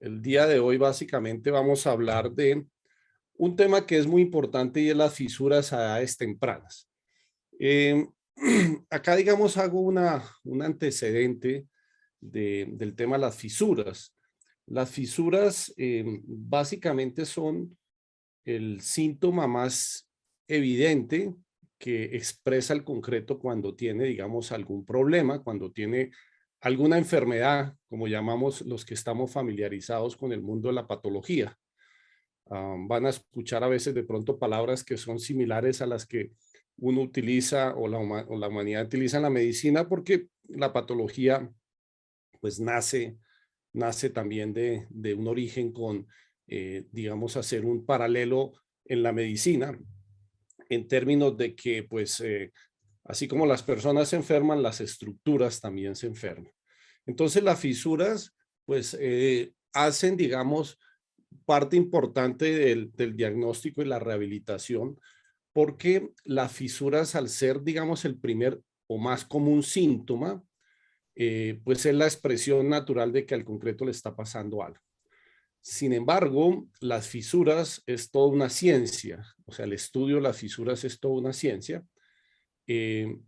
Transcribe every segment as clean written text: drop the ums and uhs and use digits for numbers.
El día de hoy básicamente vamos a hablar de un tema que es muy importante y es las fisuras a edades tempranas. Eh, Acá, digamos, hago un antecedente del tema de las fisuras. Las fisuras básicamente son el síntoma más evidente que expresa el concreto cuando tiene, digamos, algún problema, cuando tiene alguna enfermedad, como llamamos los que estamos familiarizados con el mundo de la patología. Van a escuchar a veces de pronto palabras que son similares a las que uno utiliza o la humanidad utiliza en la medicina, porque la patología pues nace también de un origen con, digamos, hacer un paralelo en la medicina, en términos de que, pues, así como las personas se enferman, las estructuras también se enferman. Entonces, las fisuras, pues, hacen, digamos, parte importante del diagnóstico y la rehabilitación, porque las fisuras, al ser, digamos, el primer o más común síntoma, pues es la expresión natural de que al concreto le está pasando algo. Sin embargo, las fisuras es toda una ciencia, o sea, el estudio de las fisuras es toda una ciencia. eh,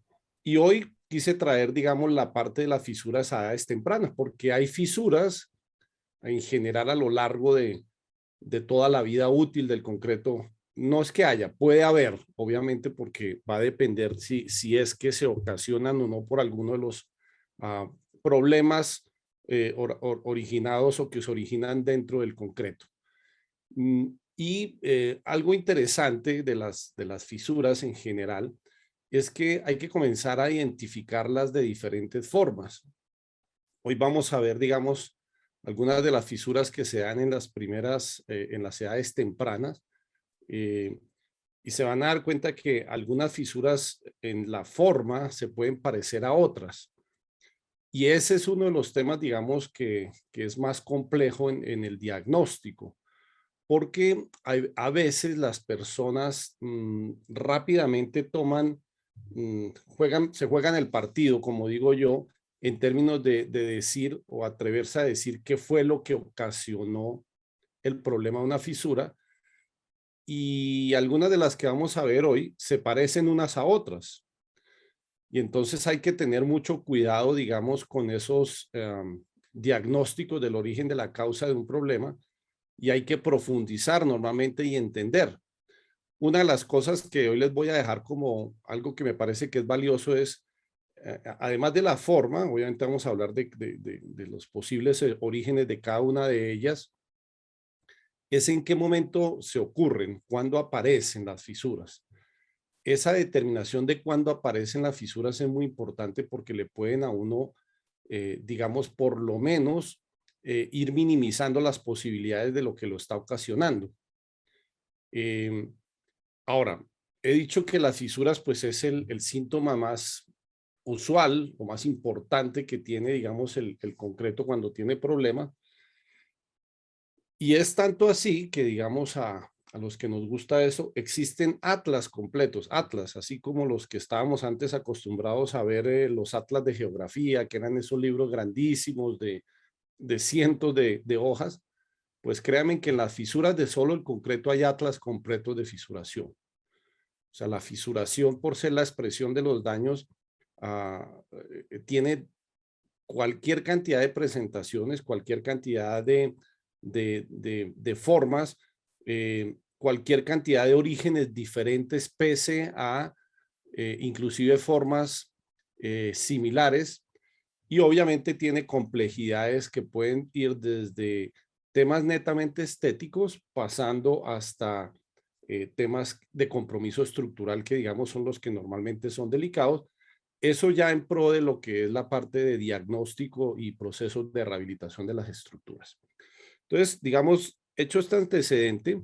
y hoy quise traer, digamos, la parte de las fisuras a edades tempranas, porque hay fisuras en general a lo largo de toda la vida útil del concreto. No es que haya, puede haber, obviamente, porque va a depender si es que se ocasionan o no por alguno de los ah, problemas originados o que se originan dentro del concreto. Y algo interesante de las fisuras en general es que hay que comenzar a identificarlas de diferentes formas. Hoy vamos a ver, digamos, algunas de las fisuras que se dan en las primeras, en las edades tempranas, eh, y se van a dar cuenta que algunas fisuras en la forma se pueden parecer a otras. Y ese es uno de los temas, digamos, que es más complejo en el diagnóstico, porque a veces las personas rápidamente se juegan el partido, como digo yo, en términos de decir o atreverse a decir qué fue lo que ocasionó el problema de una fisura, y algunas de las que vamos a ver hoy se parecen unas a otras. Y entonces hay que tener mucho cuidado, digamos, con esos diagnósticos del origen de la causa de un problema, y hay que profundizar normalmente y entender. Una de las cosas que hoy les voy a dejar como algo que me parece que es valioso es, además de la forma, obviamente vamos a hablar de los posibles orígenes de cada una de ellas, es en qué momento se ocurren, cuándo aparecen las fisuras. Esa determinación de cuándo aparecen las fisuras es muy importante porque le pueden a uno, digamos, por lo menos ir minimizando las posibilidades de lo que lo está ocasionando. Em, Ahora, he dicho que las fisuras pues es el síntoma más usual o más importante que tiene, digamos, el concreto cuando tiene problema. Y es tanto así que, digamos, a los que nos gusta eso, existen atlas completos, atlas, así como los que estábamos antes acostumbrados a ver, los atlas de geografía, que eran esos libros grandísimos de cientos de hojas. Pues créanme que en las fisuras de solo el concreto hay atlas completos de fisuración. O sea, la fisuración, por ser la expresión de los daños, tiene cualquier cantidad de presentaciones, cualquier cantidad de formas, cualquier cantidad de orígenes diferentes, pese a inclusive formas similares, y obviamente tiene complejidades que pueden ir desde temas netamente estéticos, pasando hasta temas de compromiso estructural, que digamos son los que normalmente son delicados. Eso ya en pro de lo que es la parte de diagnóstico y procesos de rehabilitación de las estructuras. Entonces, digamos, hecho este antecedente,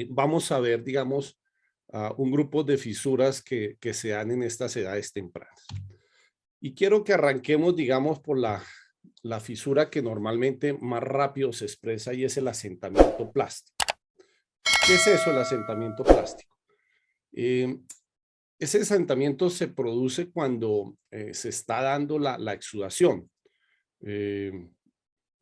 vamos a ver, digamos, un grupo de fisuras que se dan en estas edades tempranas. Y quiero que arranquemos, digamos, por la fisura que normalmente más rápido se expresa, y es el asentamiento plástico. ¿Qué es eso, el asentamiento plástico? Eh, Ese asentamiento se produce cuando se está dando la exudación. Eh,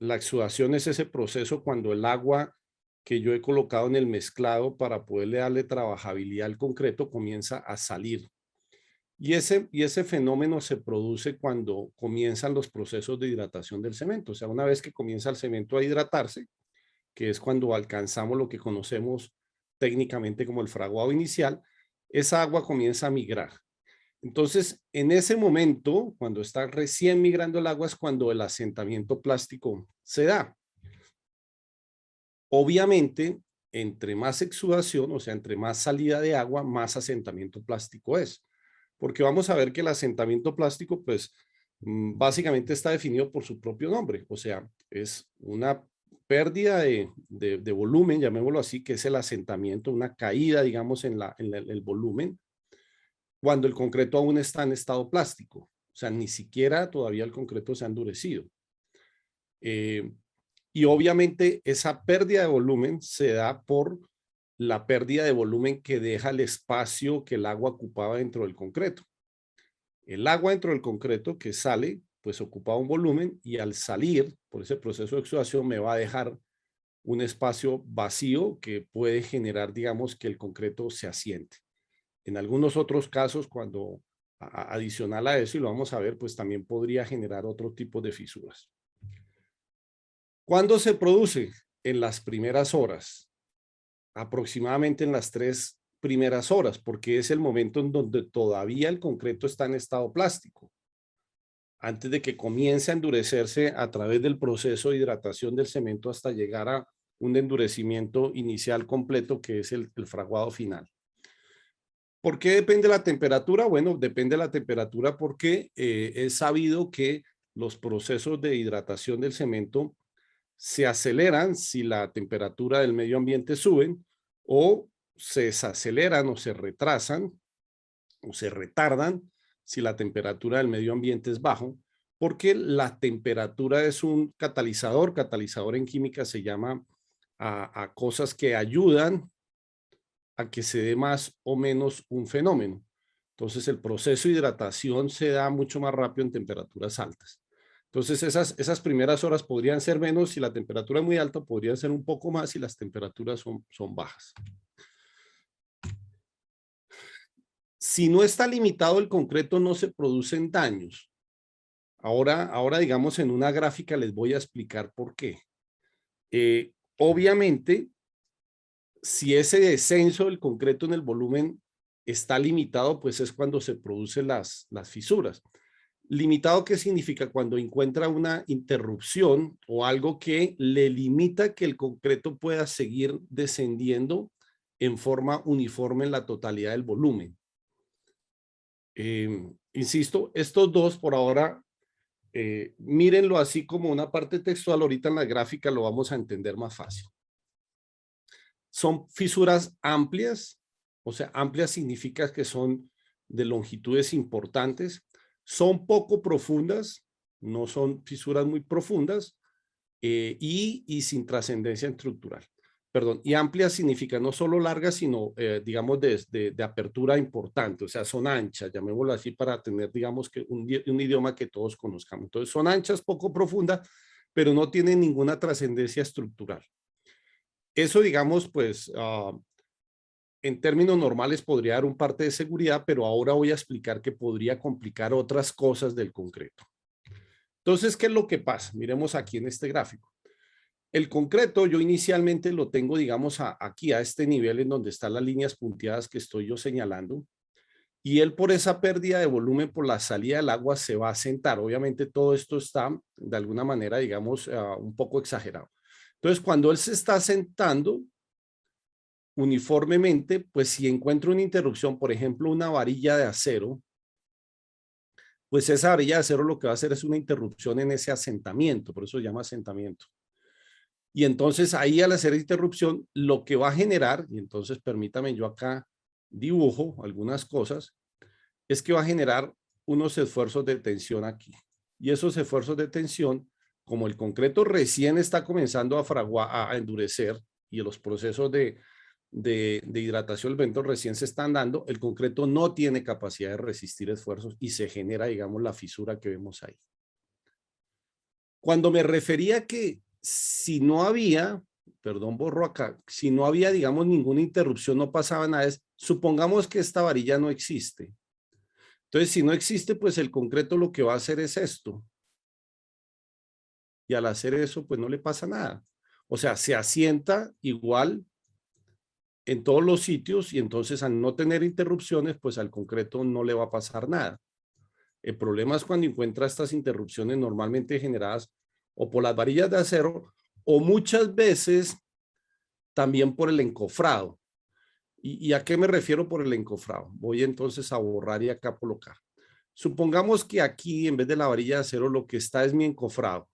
La exudación es ese proceso cuando el agua que yo he colocado en el mezclado para poderle darle trabajabilidad al concreto comienza a salir. Y ese fenómeno se produce cuando comienzan los procesos de hidratación del cemento. O sea, una vez que comienza el cemento a hidratarse, que es cuando alcanzamos lo que conocemos técnicamente como el fraguado inicial, esa agua comienza a migrar. Entonces, en ese momento, cuando está recién migrando el agua, es cuando el asentamiento plástico se da. Obviamente, entre más exudación, o sea, entre más salida de agua, más asentamiento plástico es. Porque vamos a ver que el asentamiento plástico, pues, básicamente está definido por su propio nombre. O sea, es una pérdida de volumen, llamémoslo así, que es el asentamiento, una caída, digamos, en el volumen, cuando el concreto aún está en estado plástico. O sea, ni siquiera todavía el concreto se ha endurecido. Y obviamente esa pérdida de volumen se da por la pérdida de volumen que deja el espacio que el agua ocupaba dentro del concreto. El agua dentro del concreto que sale, pues ocupaba un volumen y al salir por ese proceso de exudación me va a dejar un espacio vacío que puede generar, digamos, que el concreto se asiente. En algunos otros casos, cuando adicional a eso, y lo vamos a ver, pues también podría generar otro tipo de fisuras. ¿Cuándo se produce? En las primeras horas, aproximadamente en las 3 primeras horas, porque es el momento en donde todavía el concreto está en estado plástico, antes de que comience a endurecerse a través del proceso de hidratación del cemento hasta llegar a un endurecimiento inicial completo, que es el fraguado final. ¿Por qué depende la temperatura? Bueno, depende de la temperatura porque es sabido que los procesos de hidratación del cemento se aceleran si la temperatura del medio ambiente suben o se desaceleran o se retrasan o se retardan si la temperatura del medio ambiente es bajo, porque la temperatura es un catalizador. Catalizador en química se llama a cosas que ayudan a que se dé más o menos un fenómeno. Entonces el proceso de hidratación se da mucho más rápido en temperaturas altas. Entonces esas primeras horas podrían ser menos si la temperatura es muy alta, podrían ser un poco más si las temperaturas son bajas. Si no está limitado el concreto, no se producen daños. Ahora digamos, en una gráfica les voy a explicar por qué. Obviamente, si ese descenso del concreto en el volumen está limitado, pues es cuando se producen las fisuras. Limitado, ¿qué significa? Cuando encuentra una interrupción o algo que le limita que el concreto pueda seguir descendiendo en forma uniforme en la totalidad del volumen. Insisto, estos dos por ahora, mírenlo así como una parte textual, ahorita en la gráfica lo vamos a entender más fácil. Son fisuras amplias, o sea, amplias significa que son de longitudes importantes, son poco profundas, no son fisuras muy profundas y sin trascendencia estructural. Perdón, y amplias significa no solo largas, sino, digamos, de apertura importante, o sea, son anchas, llamémoslo así para tener, digamos, que un idioma que todos conozcamos. Entonces, son anchas, poco profundas, pero no tienen ninguna trascendencia estructural. Eso, digamos, pues, en términos normales podría dar un parte de seguridad, pero ahora voy a explicar que podría complicar otras cosas del concreto. Entonces, ¿qué es lo que pasa? Miremos aquí en este gráfico. El concreto yo inicialmente lo tengo, digamos, aquí a este nivel en donde están las líneas punteadas que estoy yo señalando. Y él por esa pérdida de volumen, por la salida del agua, se va a asentar. Obviamente todo esto está de alguna manera, digamos, un poco exagerado. Entonces, cuando él se está asentando uniformemente, pues si encuentro una interrupción, por ejemplo, una varilla de acero, pues esa varilla de acero lo que va a hacer es una interrupción en ese asentamiento, por eso se llama asentamiento. Y entonces ahí al hacer interrupción, lo que va a generar, y entonces permítame yo acá dibujo algunas cosas, es que va a generar unos esfuerzos de tensión aquí. Y esos esfuerzos de tensión, como el concreto recién está comenzando a fraguar, a endurecer, y los procesos de hidratación del vento recién se están dando, el concreto no tiene capacidad de resistir esfuerzos y se genera, digamos, la fisura que vemos ahí. Cuando me refería que si no había, perdón, borro acá, si no había, digamos, ninguna interrupción, no pasaba nada, es, supongamos que esta varilla no existe. Entonces, si no existe, pues el concreto lo que va a hacer es esto. Y al hacer eso, pues no le pasa nada. O sea, se asienta igual en todos los sitios y entonces al no tener interrupciones, pues al concreto no le va a pasar nada. El problema es cuando encuentra estas interrupciones normalmente generadas o por las varillas de acero o muchas veces también por el encofrado. ¿Y a qué me refiero por el encofrado? Voy entonces a borrar y acá colocar. Supongamos que aquí en vez de la varilla de acero lo que está es mi encofrado.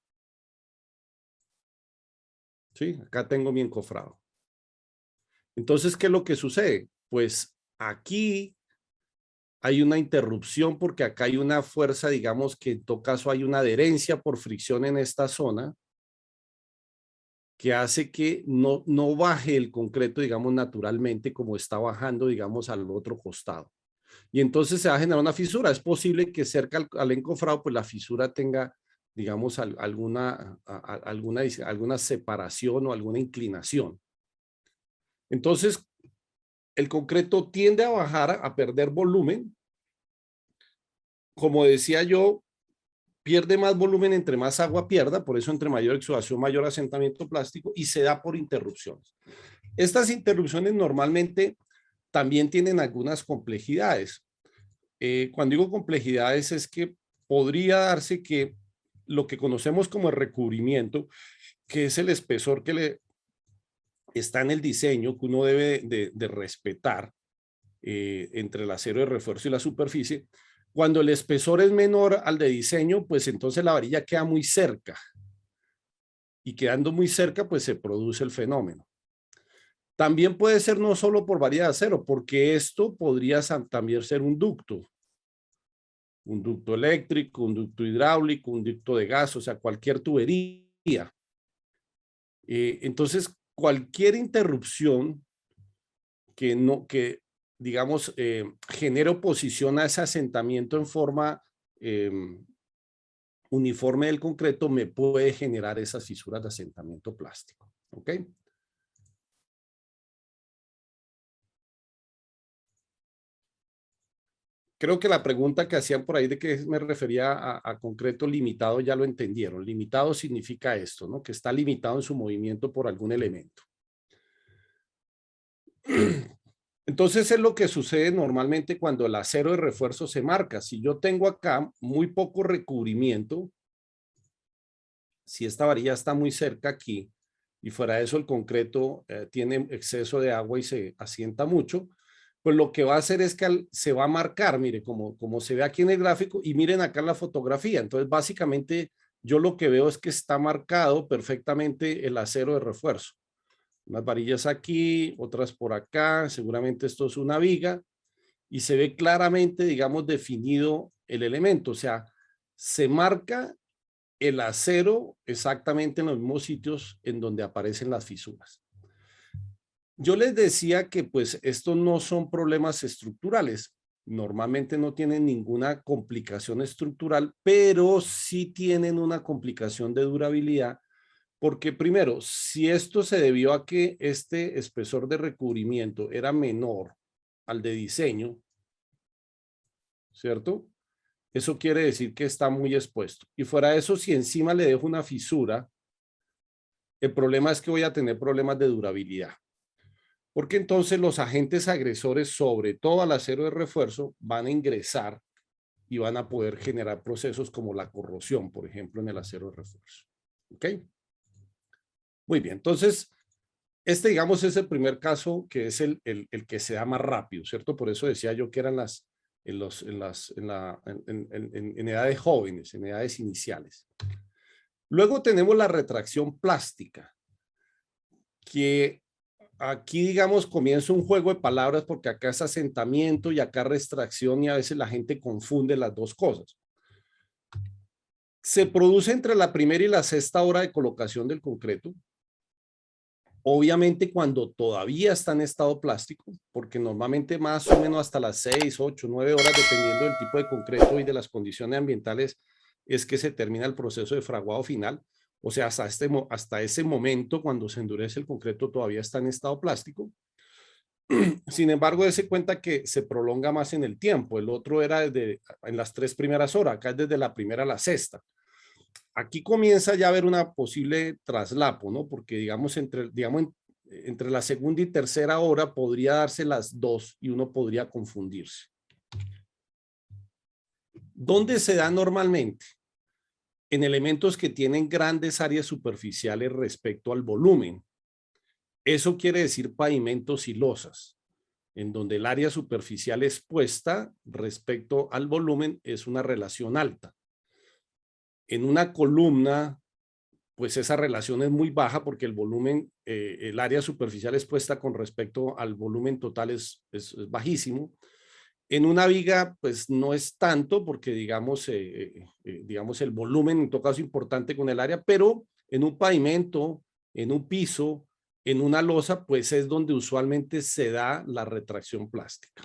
¿Sí? Acá tengo mi encofrado. Entonces, ¿qué es lo que sucede? Pues aquí hay una interrupción porque acá hay una fuerza, digamos que en todo caso hay una adherencia por fricción en esta zona que hace que no baje el concreto, digamos, naturalmente como está bajando, digamos, al otro costado. Y entonces se va a generar una fisura. Es posible que cerca al encofrado, pues la fisura tenga, digamos, alguna separación o alguna inclinación. Entonces, el concreto tiende a bajar, a perder volumen. Como decía yo, pierde más volumen entre más agua pierda, por eso entre mayor exudación, mayor asentamiento plástico y se da por interrupciones. Estas interrupciones normalmente también tienen algunas complejidades. Cuando digo complejidades es que podría darse que lo que conocemos como el recubrimiento, que es el espesor que le está en el diseño que uno debe de respetar entre el acero de refuerzo y la superficie, cuando el espesor es menor al de diseño, pues entonces la varilla queda muy cerca. Y quedando muy cerca, pues se produce el fenómeno. También puede ser no solo por varilla de acero, porque esto podría también ser un ducto eléctrico, un ducto hidráulico, un ducto de gas, o sea, cualquier tubería. Entonces, cualquier interrupción que digamos, genere oposición a ese asentamiento en forma uniforme del concreto, me puede generar esas fisuras de asentamiento plástico. ¿Ok? Creo que la pregunta que hacían por ahí de que me refería a concreto limitado ya lo entendieron. Limitado significa esto, ¿no? Que está limitado en su movimiento por algún elemento. Entonces es lo que sucede normalmente cuando el acero de refuerzo se marca. Si yo tengo acá muy poco recubrimiento, si esta varilla está muy cerca aquí y fuera de eso el concreto tiene exceso de agua y se asienta mucho, pues lo que va a hacer es que se va a marcar, mire, como se ve aquí en el gráfico y miren acá en la fotografía. Entonces básicamente yo lo que veo es que está marcado perfectamente el acero de refuerzo. Unas varillas aquí, otras por acá, seguramente esto es una viga y se ve claramente, digamos, definido el elemento. O sea, se marca el acero exactamente en los mismos sitios en donde aparecen las fisuras. Yo les decía que pues estos no son problemas estructurales. Normalmente no tienen ninguna complicación estructural, pero sí tienen una complicación de durabilidad. Porque primero, si esto se debió a que este espesor de recubrimiento era menor al de diseño, ¿cierto? Eso quiere decir que está muy expuesto. Y fuera de eso, si encima le dejo una fisura, el problema es que voy a tener problemas de durabilidad. Porque entonces los agentes agresores, sobre todo al acero de refuerzo, van a ingresar y van a poder generar procesos como la corrosión, por ejemplo, en el acero de refuerzo. ¿Ok? Muy bien, entonces, este, digamos, es el primer caso que es el que se da más rápido, ¿cierto? Por eso decía yo que eran en edades jóvenes, en edades iniciales. Luego tenemos la retracción plástica, que aquí, digamos, comienza un juego de palabras porque acá es asentamiento y acá retracción y a veces la gente confunde las dos cosas. Se produce entre la primera y la sexta hora de colocación del concreto. Obviamente cuando todavía está en estado plástico, porque normalmente más o menos hasta las 6, 8, 9 horas, dependiendo del tipo de concreto y de las condiciones ambientales, es que se termina el proceso de fraguado final. O sea, hasta ese momento, cuando se endurece el concreto, todavía está en estado plástico. Sin embargo, dése cuenta que se prolonga más en el tiempo. El otro era en las 3 primeras horas, acá es desde la primera a la sexta. Aquí comienza ya a haber una posible traslapo, ¿no? Porque digamos, entre la segunda y tercera hora podría darse las 2 y uno podría confundirse. ¿Dónde se da normalmente? En elementos que tienen grandes áreas superficiales respecto al volumen. Eso quiere decir pavimentos y losas, en donde el área superficial expuesta respecto al volumen es una relación alta. En una columna, pues esa relación es muy baja porque el volumen, el área superficial expuesta con respecto al volumen total es bajísimo. En una viga, pues no es tanto porque digamos el volumen en todo caso es importante con el área, pero en un pavimento, en un piso, en una losa, pues es donde usualmente se da la retracción plástica.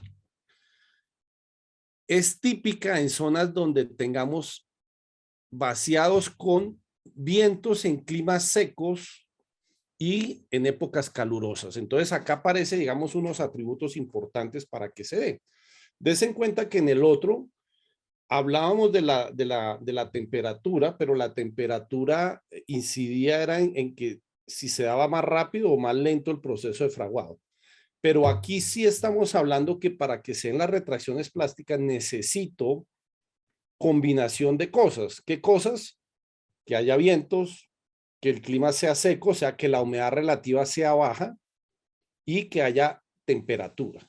Es típica en zonas donde tengamos vaciados con vientos en climas secos y en épocas calurosas. Entonces acá aparece, digamos, unos atributos importantes para que se dé. Des en cuenta que en el otro hablábamos de la temperatura, pero la temperatura incidía era en que si se daba más rápido o más lento el proceso de fraguado. Pero aquí sí estamos hablando que para que se den las retracciones plásticas necesito combinación de cosas. ¿Qué cosas? Que haya vientos, que el clima sea seco, o sea, que la humedad relativa sea baja y que haya temperatura.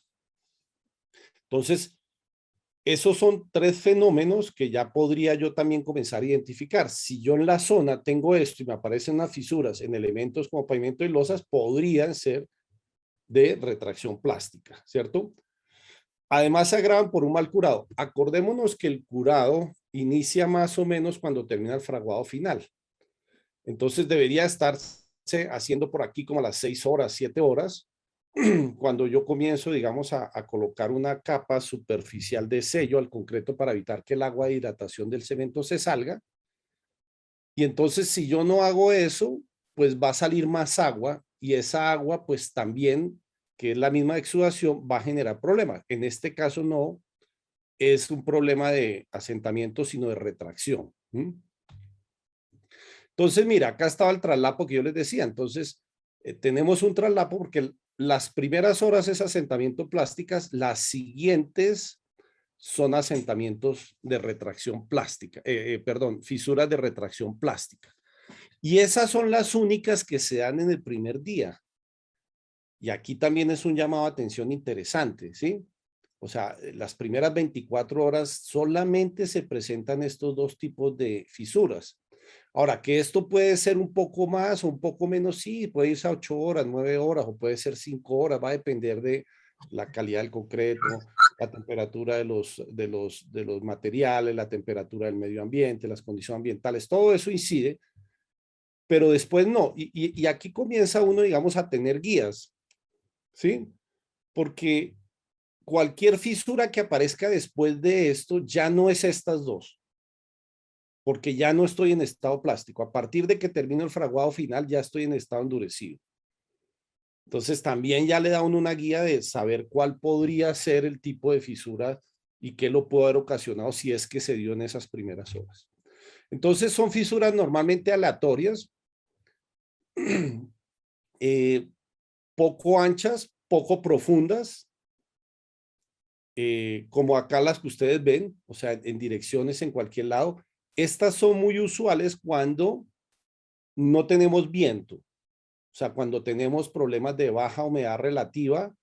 Entonces, esos son 3 fenómenos que ya podría yo también comenzar a identificar. Si yo en la zona tengo esto y me aparecen unas fisuras en elementos como pavimento y losas, podrían ser de retracción plástica, ¿cierto? Además se agravan por un mal curado. Acordémonos que el curado inicia más o menos cuando termina el fraguado final. Entonces debería estarse haciendo por aquí como a las 6 horas, 7 horas, cuando yo comienzo, digamos, a colocar una capa superficial de sello al concreto para evitar que el agua de hidratación del cemento se salga. Y entonces, si yo no hago eso, pues va a salir más agua y esa agua, pues también, que es la misma exudación, va a generar problemas. En este caso no es un problema de asentamiento, sino de retracción. Entonces, mira, acá estaba el traslapo que yo les decía. Entonces, tenemos un traslapo porque las primeras horas es asentamiento plásticas, las siguientes son asentamientos de retracción plástica, perdón, fisuras de retracción plástica. Y esas son las únicas que se dan en el primer día. Y aquí también es un llamado a atención interesante, ¿sí? O sea, las primeras 24 horas solamente se presentan estos dos tipos de fisuras. Ahora, que esto puede ser un poco más o un poco menos, sí, puede irse a 8 horas, 9 horas o puede ser 5 horas, va a depender de la calidad del concreto, la temperatura de los materiales, la temperatura del medio ambiente, las condiciones ambientales, todo eso incide, pero después no. Y aquí comienza uno, digamos, a tener guías, ¿sí? Porque cualquier fisura que aparezca después de esto ya no es estas dos, porque ya no estoy en estado plástico. A partir de que termino el fraguado final, ya estoy en estado endurecido. Entonces también ya le da uno una guía de saber cuál podría ser el tipo de fisura y qué lo puede haber ocasionado si es que se dio en esas primeras horas. Entonces son fisuras normalmente aleatorias, poco anchas, poco profundas, como acá las que ustedes ven, o sea, en direcciones en cualquier lado. Estas son muy usuales cuando no tenemos viento, o sea, cuando tenemos problemas de baja humedad relativa,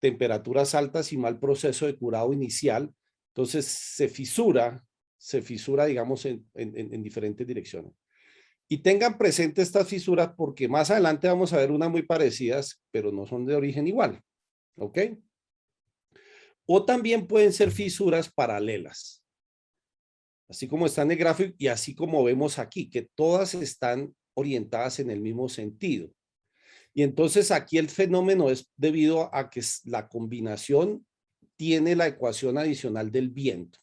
temperaturas altas y mal proceso de curado inicial. Entonces se fisura, digamos, en diferentes direcciones. Y tengan presente estas fisuras porque más adelante vamos a ver unas muy parecidas, pero no son de origen igual. ¿Ok? O también pueden ser fisuras paralelas, así como está en el gráfico y así como vemos aquí, que todas están orientadas en el mismo sentido. Y entonces aquí el fenómeno es debido a que la combinación tiene la ecuación adicional del viento.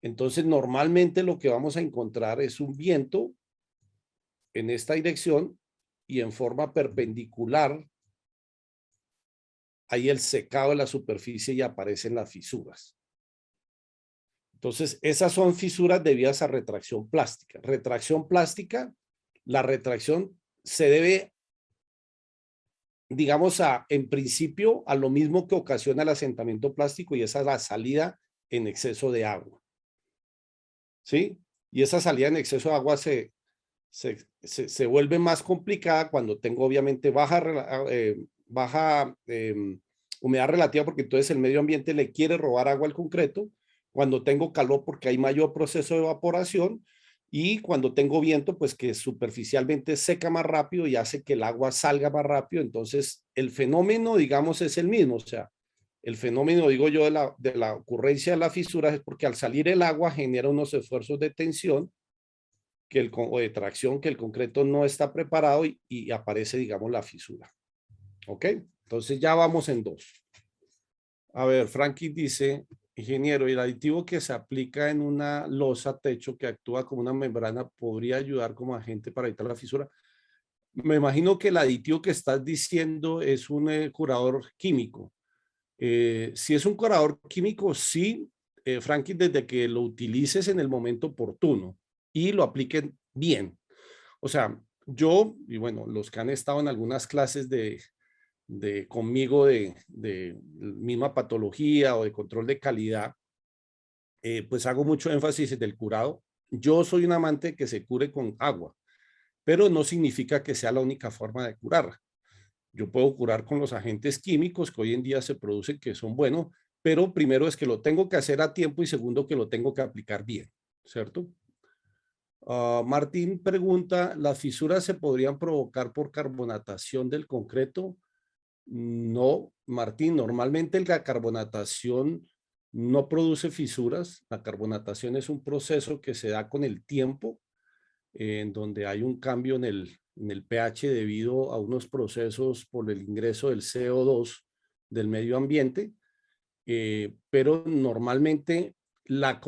Entonces, normalmente lo que vamos a encontrar es un viento en esta dirección y en forma perpendicular, hay el secado de la superficie y aparecen las fisuras. Entonces, esas son fisuras debidas a retracción plástica. Retracción plástica, la retracción se debe, digamos, en principio, a lo mismo que ocasiona el asentamiento plástico, y esa es la salida en exceso de agua. ¿Sí? Y esa salida en exceso de agua se vuelve más complicada cuando tengo obviamente baja humedad relativa, porque entonces el medio ambiente le quiere robar agua al concreto, cuando tengo calor porque hay mayor proceso de evaporación, y cuando tengo viento pues que superficialmente seca más rápido y hace que el agua salga más rápido. Entonces el fenómeno, digamos, es el mismo. O sea, el fenómeno, digo yo, de la ocurrencia de las fisuras es porque al salir el agua genera unos esfuerzos de tensión o de tracción, que el concreto no está preparado y aparece, digamos, la fisura. ¿Ok? Entonces ya vamos en dos. A ver, Frankie dice, ingeniero, ¿y el aditivo que se aplica en una losa techo que actúa como una membrana podría ayudar como agente para evitar la fisura? Me imagino que el aditivo que estás diciendo es un curador químico. Si es un curador químico, sí, Frankie, desde que lo utilices en el momento oportuno y lo apliquen bien. O sea, yo, y bueno, los que han estado en algunas clases conmigo de misma patología o de control de calidad, pues hago mucho énfasis en el curado. Yo soy un amante que se cure con agua, pero no significa que sea la única forma de curar. Yo puedo curar con los agentes químicos que hoy en día se producen, que son buenos, pero primero es que lo tengo que hacer a tiempo y segundo que lo tengo que aplicar bien, ¿cierto? Martín pregunta, ¿las fisuras se podrían provocar por carbonatación del concreto? No, Martín, normalmente la carbonatación no produce fisuras. La carbonatación es un proceso que se da con el tiempo, en donde hay un cambio en el pH debido a unos procesos por el ingreso del CO2 del medio ambiente, pero normalmente la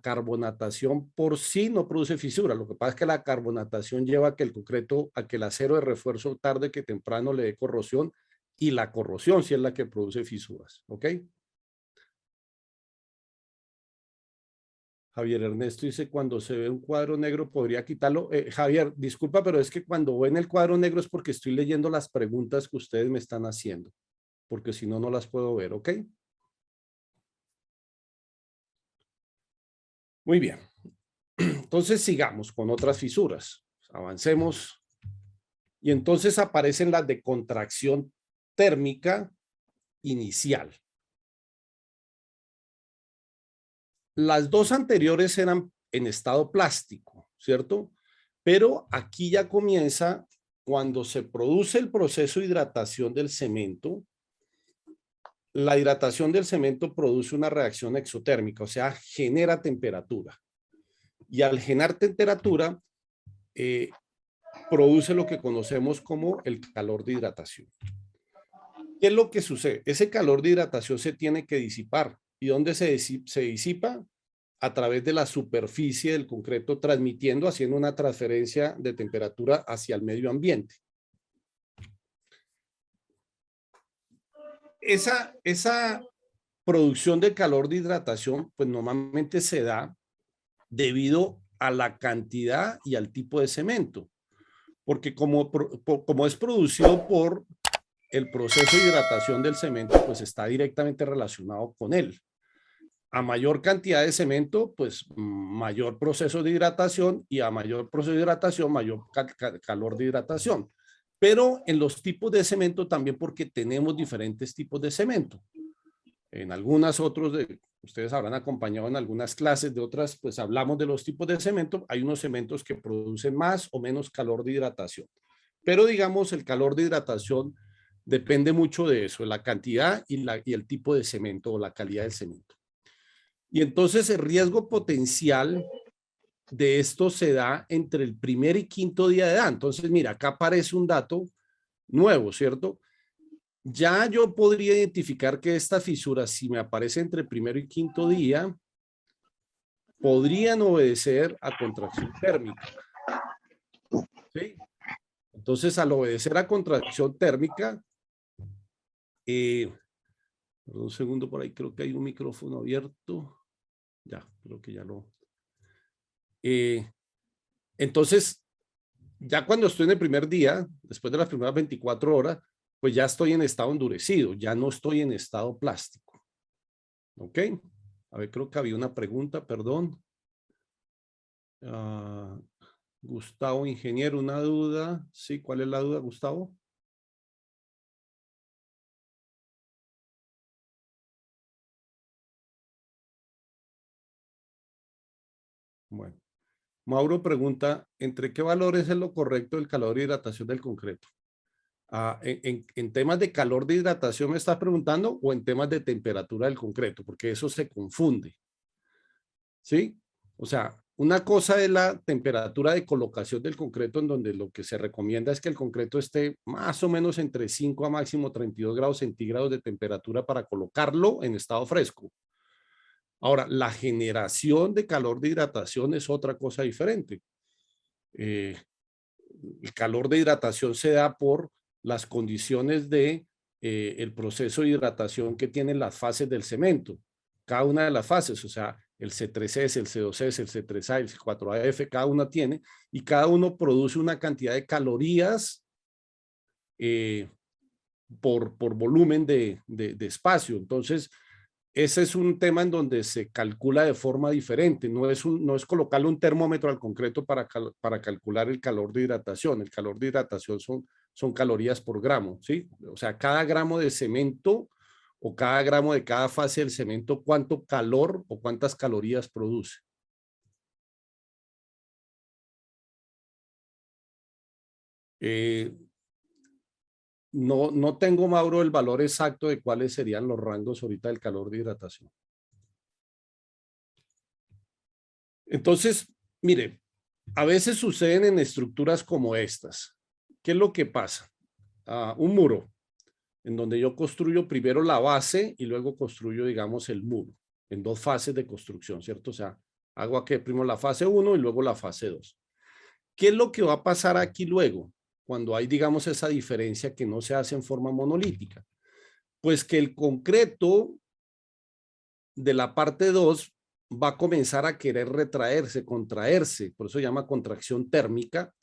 carbonatación por sí no produce fisura. Lo que pasa es que la carbonatación lleva a que el concreto, a que el acero de refuerzo tarde que temprano le dé corrosión, y la corrosión sí es la que produce fisuras. ¿Ok? Javier Ernesto dice, cuando se ve un cuadro negro, ¿podría quitarlo? Javier, disculpa, pero es que cuando ven el cuadro negro es porque estoy leyendo las preguntas que ustedes me están haciendo, porque si no, no las puedo ver, ¿ok? Muy bien. Entonces sigamos con otras fisuras. Avancemos. Y entonces aparecen las de contracción térmica inicial. Las dos anteriores eran en estado plástico, ¿cierto? Pero aquí ya comienza cuando se produce el proceso de hidratación del cemento. La hidratación del cemento produce una reacción exotérmica, o sea, genera temperatura. Y al generar temperatura, eh, produce lo que conocemos como el calor de hidratación. ¿Qué es lo que sucede? Ese calor de hidratación se tiene que disipar. ¿Y dónde se disipa? A través de la superficie del concreto, transmitiendo, haciendo una transferencia de temperatura hacia el medio ambiente. Esa producción de calor de hidratación, pues normalmente se da debido a la cantidad y al tipo de cemento, porque como es producido por el proceso de hidratación del cemento, pues está directamente relacionado con él. A mayor cantidad de cemento, pues mayor proceso de hidratación, y a mayor proceso de hidratación, mayor calor de hidratación. Pero en los tipos de cemento también, porque tenemos diferentes tipos de cemento. En algunas otros, ustedes habrán acompañado en algunas clases de otras, pues hablamos de los tipos de cemento. Hay unos cementos que producen más o menos calor de hidratación. Pero digamos, el calor de hidratación depende mucho de eso, de la cantidad y el tipo de cemento o la calidad del cemento. Y entonces el riesgo potencial de esto se da entre el primer y quinto día de edad. Entonces, mira, acá aparece un dato nuevo, ¿cierto? Ya yo podría identificar que esta fisura, si me aparece entre primero y quinto día, podrían obedecer a contracción térmica. ¿Sí? Entonces, al obedecer a contracción térmica, un segundo por ahí, creo que hay un micrófono abierto. Ya, creo que ya lo... entonces, ya cuando estoy en el primer día, después de las primeras 24 horas, pues ya estoy en estado endurecido, ya no estoy en estado plástico. ¿Ok? A ver, creo que había una pregunta, perdón. Gustavo, ingeniero, una duda. Sí, ¿cuál es la duda, Gustavo? Bueno, Mauro pregunta, ¿entre qué valores es lo correcto el calor de hidratación del concreto? En temas de calor de hidratación me estás preguntando o en temas de temperatura del concreto, porque eso se confunde. ¿Sí? O sea, una cosa es la temperatura de colocación del concreto, en donde lo que se recomienda es que el concreto esté más o menos entre 5 a máximo 32 grados centígrados de temperatura para colocarlo en estado fresco. Ahora, la generación de calor de hidratación es otra cosa diferente. El calor de hidratación se da por las condiciones de el proceso de hidratación que tienen las fases del cemento. Cada una de las fases, o sea, el C3S, el C2S, el C3A, el C4AF, cada una tiene, y cada uno produce una cantidad de calorías por volumen de espacio. Entonces, ese es un tema en donde se calcula de forma diferente. No es colocarle un termómetro al concreto para calcular el calor de hidratación. El calor de hidratación son calorías por gramo, ¿sí? O sea, cada gramo de cemento o cada gramo de cada fase del cemento, cuánto calor o cuántas calorías produce. No tengo, Mauro, el valor exacto de cuáles serían los rangos ahorita del calor de hidratación. Entonces, mire, a veces suceden en estructuras como estas. ¿Qué es lo que pasa? Un muro, en donde yo construyo primero la base y luego construyo, digamos, el muro, en dos fases de construcción, ¿cierto? O sea, hago aquí primero la fase 1 y luego la fase 2. ¿Qué es lo que va a pasar aquí luego? Cuando hay, digamos, esa diferencia que no se hace en forma monolítica. Pues que el concreto de la parte 2 va a comenzar a querer retraerse, contraerse, por eso se llama contracción térmica,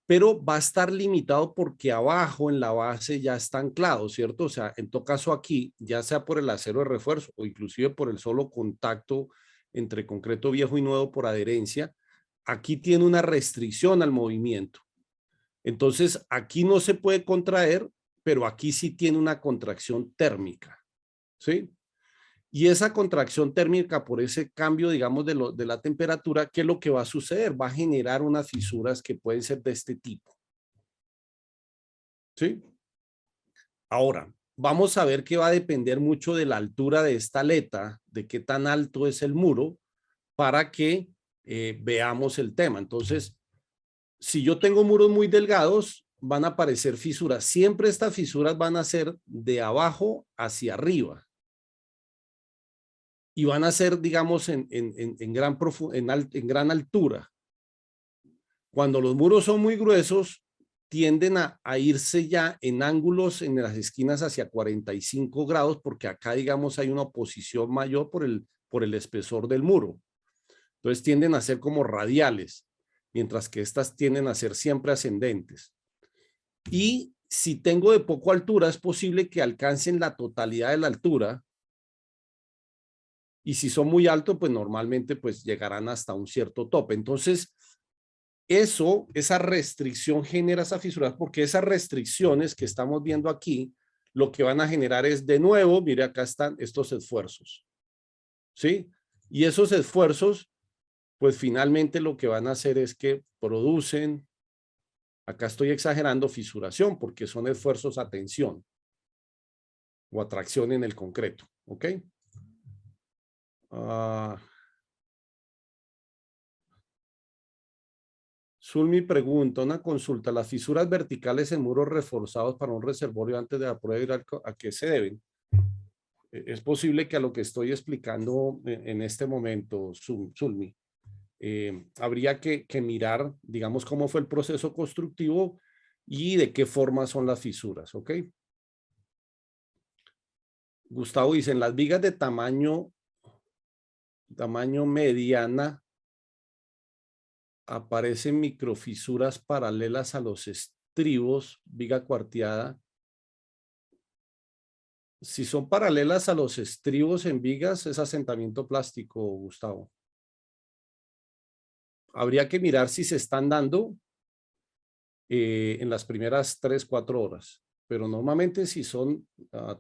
pero va a estar limitado porque abajo en la base ya está anclado, ¿cierto? O sea, en todo caso aquí, ya sea por el acero de refuerzo o inclusive por el solo contacto entre concreto viejo y nuevo por adherencia, aquí tiene una restricción al movimiento. Entonces, aquí no se puede contraer, pero aquí sí tiene una contracción térmica, ¿sí? Y esa contracción térmica por ese cambio, digamos, de la temperatura, ¿qué es lo que va a suceder? Va a generar unas fisuras que pueden ser de este tipo. ¿Sí? Ahora, vamos a ver que va a depender mucho de la altura de esta aleta, de qué tan alto es el muro, para que veamos el tema. Entonces, si yo tengo muros muy delgados, van a aparecer fisuras. Siempre estas fisuras van a ser de abajo hacia arriba. Y van a ser, digamos, en gran altura. Cuando los muros son muy gruesos, tienden a irse ya en ángulos en las esquinas hacia 45 grados, porque acá, digamos, hay una oposición mayor por el espesor del muro. Entonces tienden a ser como radiales, mientras que estas tienden a ser siempre ascendentes. Y si tengo de poco altura, es posible que alcancen la totalidad de la altura. Y si son muy altos, pues normalmente pues llegarán hasta un cierto tope. Entonces, esa restricción genera esa fisura, porque esas restricciones que estamos viendo aquí, lo que van a generar es de nuevo, mire, acá están estos esfuerzos, ¿sí? Y esos esfuerzos, pues finalmente lo que van a hacer es que producen, acá estoy exagerando, fisuración, porque son esfuerzos a tensión o atracción en el concreto, ¿ok? Zulmi pregunta, una consulta, ¿las fisuras verticales en muros reforzados para un reservorio antes de la prueba hidráulica, a qué se deben? Es posible que a lo que estoy explicando en este momento, Zulmi, habría que mirar, digamos, cómo fue el proceso constructivo y de qué forma son las fisuras, ¿ok? Gustavo dice, en las vigas de tamaño mediana aparecen microfisuras paralelas a los estribos, viga cuarteada. Si son paralelas a los estribos en vigas, es asentamiento plástico, Gustavo. Habría que mirar si se están dando en las primeras 3, 4 horas. Pero normalmente si son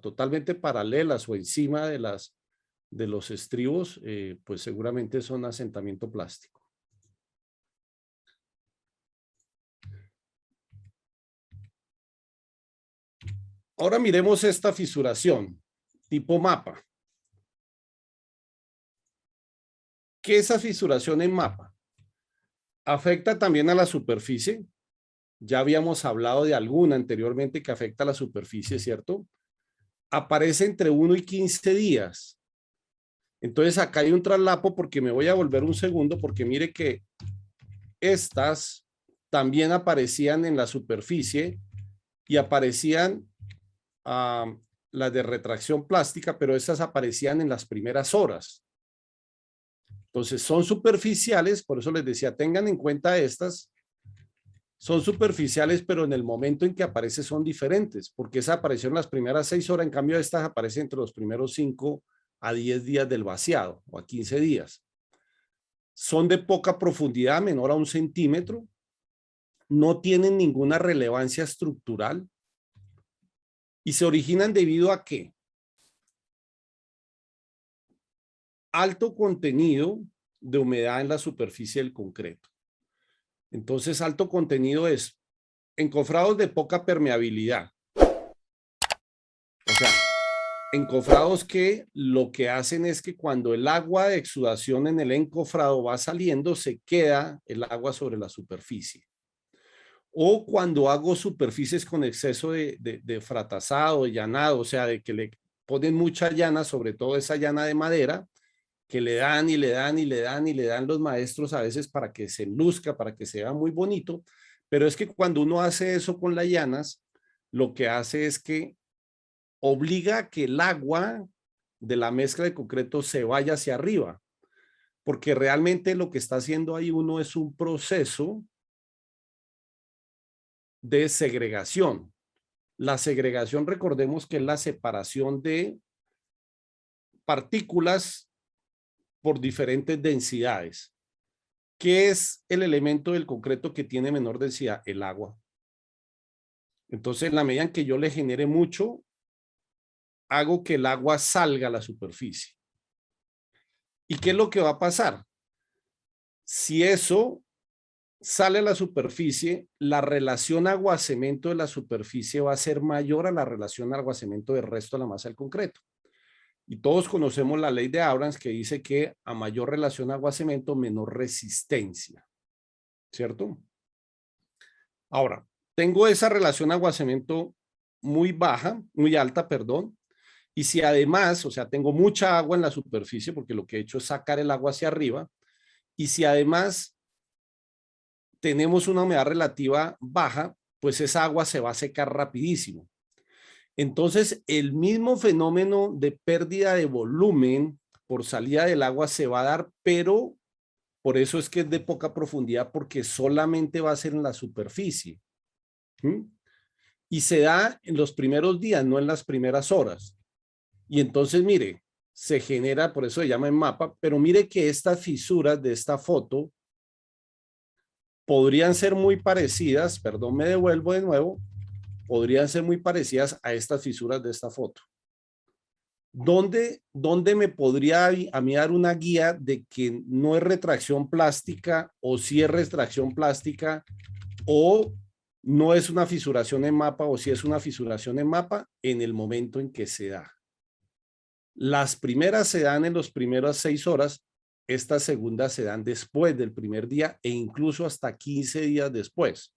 totalmente paralelas o encima de los estribos, pues seguramente son asentamiento plástico. Ahora miremos esta fisuración, tipo mapa. ¿Qué es esa fisuración en mapa? Afecta también a la superficie. Ya habíamos hablado de alguna anteriormente que afecta a la superficie, ¿cierto? Aparece entre 1 y 15 días. Entonces acá hay un traslapo porque me voy a volver un segundo porque mire que estas también aparecían en la superficie y aparecían las de retracción plástica, pero estas aparecían en las primeras horas. Entonces son superficiales, por eso les decía, tengan en cuenta estas, son superficiales, pero en el momento en que aparece son diferentes, porque esa apareció en las primeras 6 horas, en cambio estas aparecen entre los primeros 5 a 10 días del vaciado, o a 15 días. Son de poca profundidad, menor a 1 centímetro, no tienen ninguna relevancia estructural y se originan debido a ¿qué? Alto contenido de humedad en la superficie del concreto. Entonces, alto contenido es encofrados de poca permeabilidad. O sea, encofrados que lo que hacen es que cuando el agua de exudación en el encofrado va saliendo, se queda el agua sobre la superficie. O cuando hago superficies con exceso de fratazado, de llanado, o sea, de que le ponen mucha llana, sobre todo esa llana de madera, que le dan y le dan y le dan y le dan los maestros a veces para que se luzca, para que se vea muy bonito, pero es que cuando uno hace eso con las llanas, lo que hace es que obliga a que el agua de la mezcla de concreto se vaya hacia arriba, porque realmente lo que está haciendo ahí uno es un proceso de segregación. La segregación, recordemos que es la separación de partículas por diferentes densidades. ¿Qué es el elemento del concreto que tiene menor densidad? El agua. Entonces, en la medida en que yo le genere mucho, hago que el agua salga a la superficie. ¿Y qué es lo que va a pasar? Si eso sale a la superficie, la relación agua-cemento de la superficie va a ser mayor a la relación agua-cemento del resto de la masa del concreto. Y todos conocemos la ley de Abrams que dice que a mayor relación agua-cemento, menor resistencia, ¿cierto? Ahora, tengo esa relación agua-cemento muy baja, muy alta, perdón, y si además, o sea, tengo mucha agua en la superficie, porque lo que he hecho es sacar el agua hacia arriba, y si además tenemos una humedad relativa baja, pues esa agua se va a secar rapidísimo. Entonces, el mismo fenómeno de pérdida de volumen por salida del agua se va a dar, pero por eso es que es de poca profundidad, porque solamente va a ser en la superficie. Y se da en los primeros días, no en las primeras horas. Y entonces, mire, se genera, por eso se llama en mapa, pero mire que estas fisuras de esta foto podrían ser muy parecidas, perdón, me devuelvo de nuevo, podrían ser muy parecidas a estas fisuras de esta foto. ¿Dónde me podría a mí dar una guía de que no es retracción plástica o si es retracción plástica o no es una fisuración en mapa o si es una fisuración en mapa? En el momento en que se da. Las primeras se dan en las primeras 6 horas, estas segundas se dan después del primer día e incluso hasta 15 días después.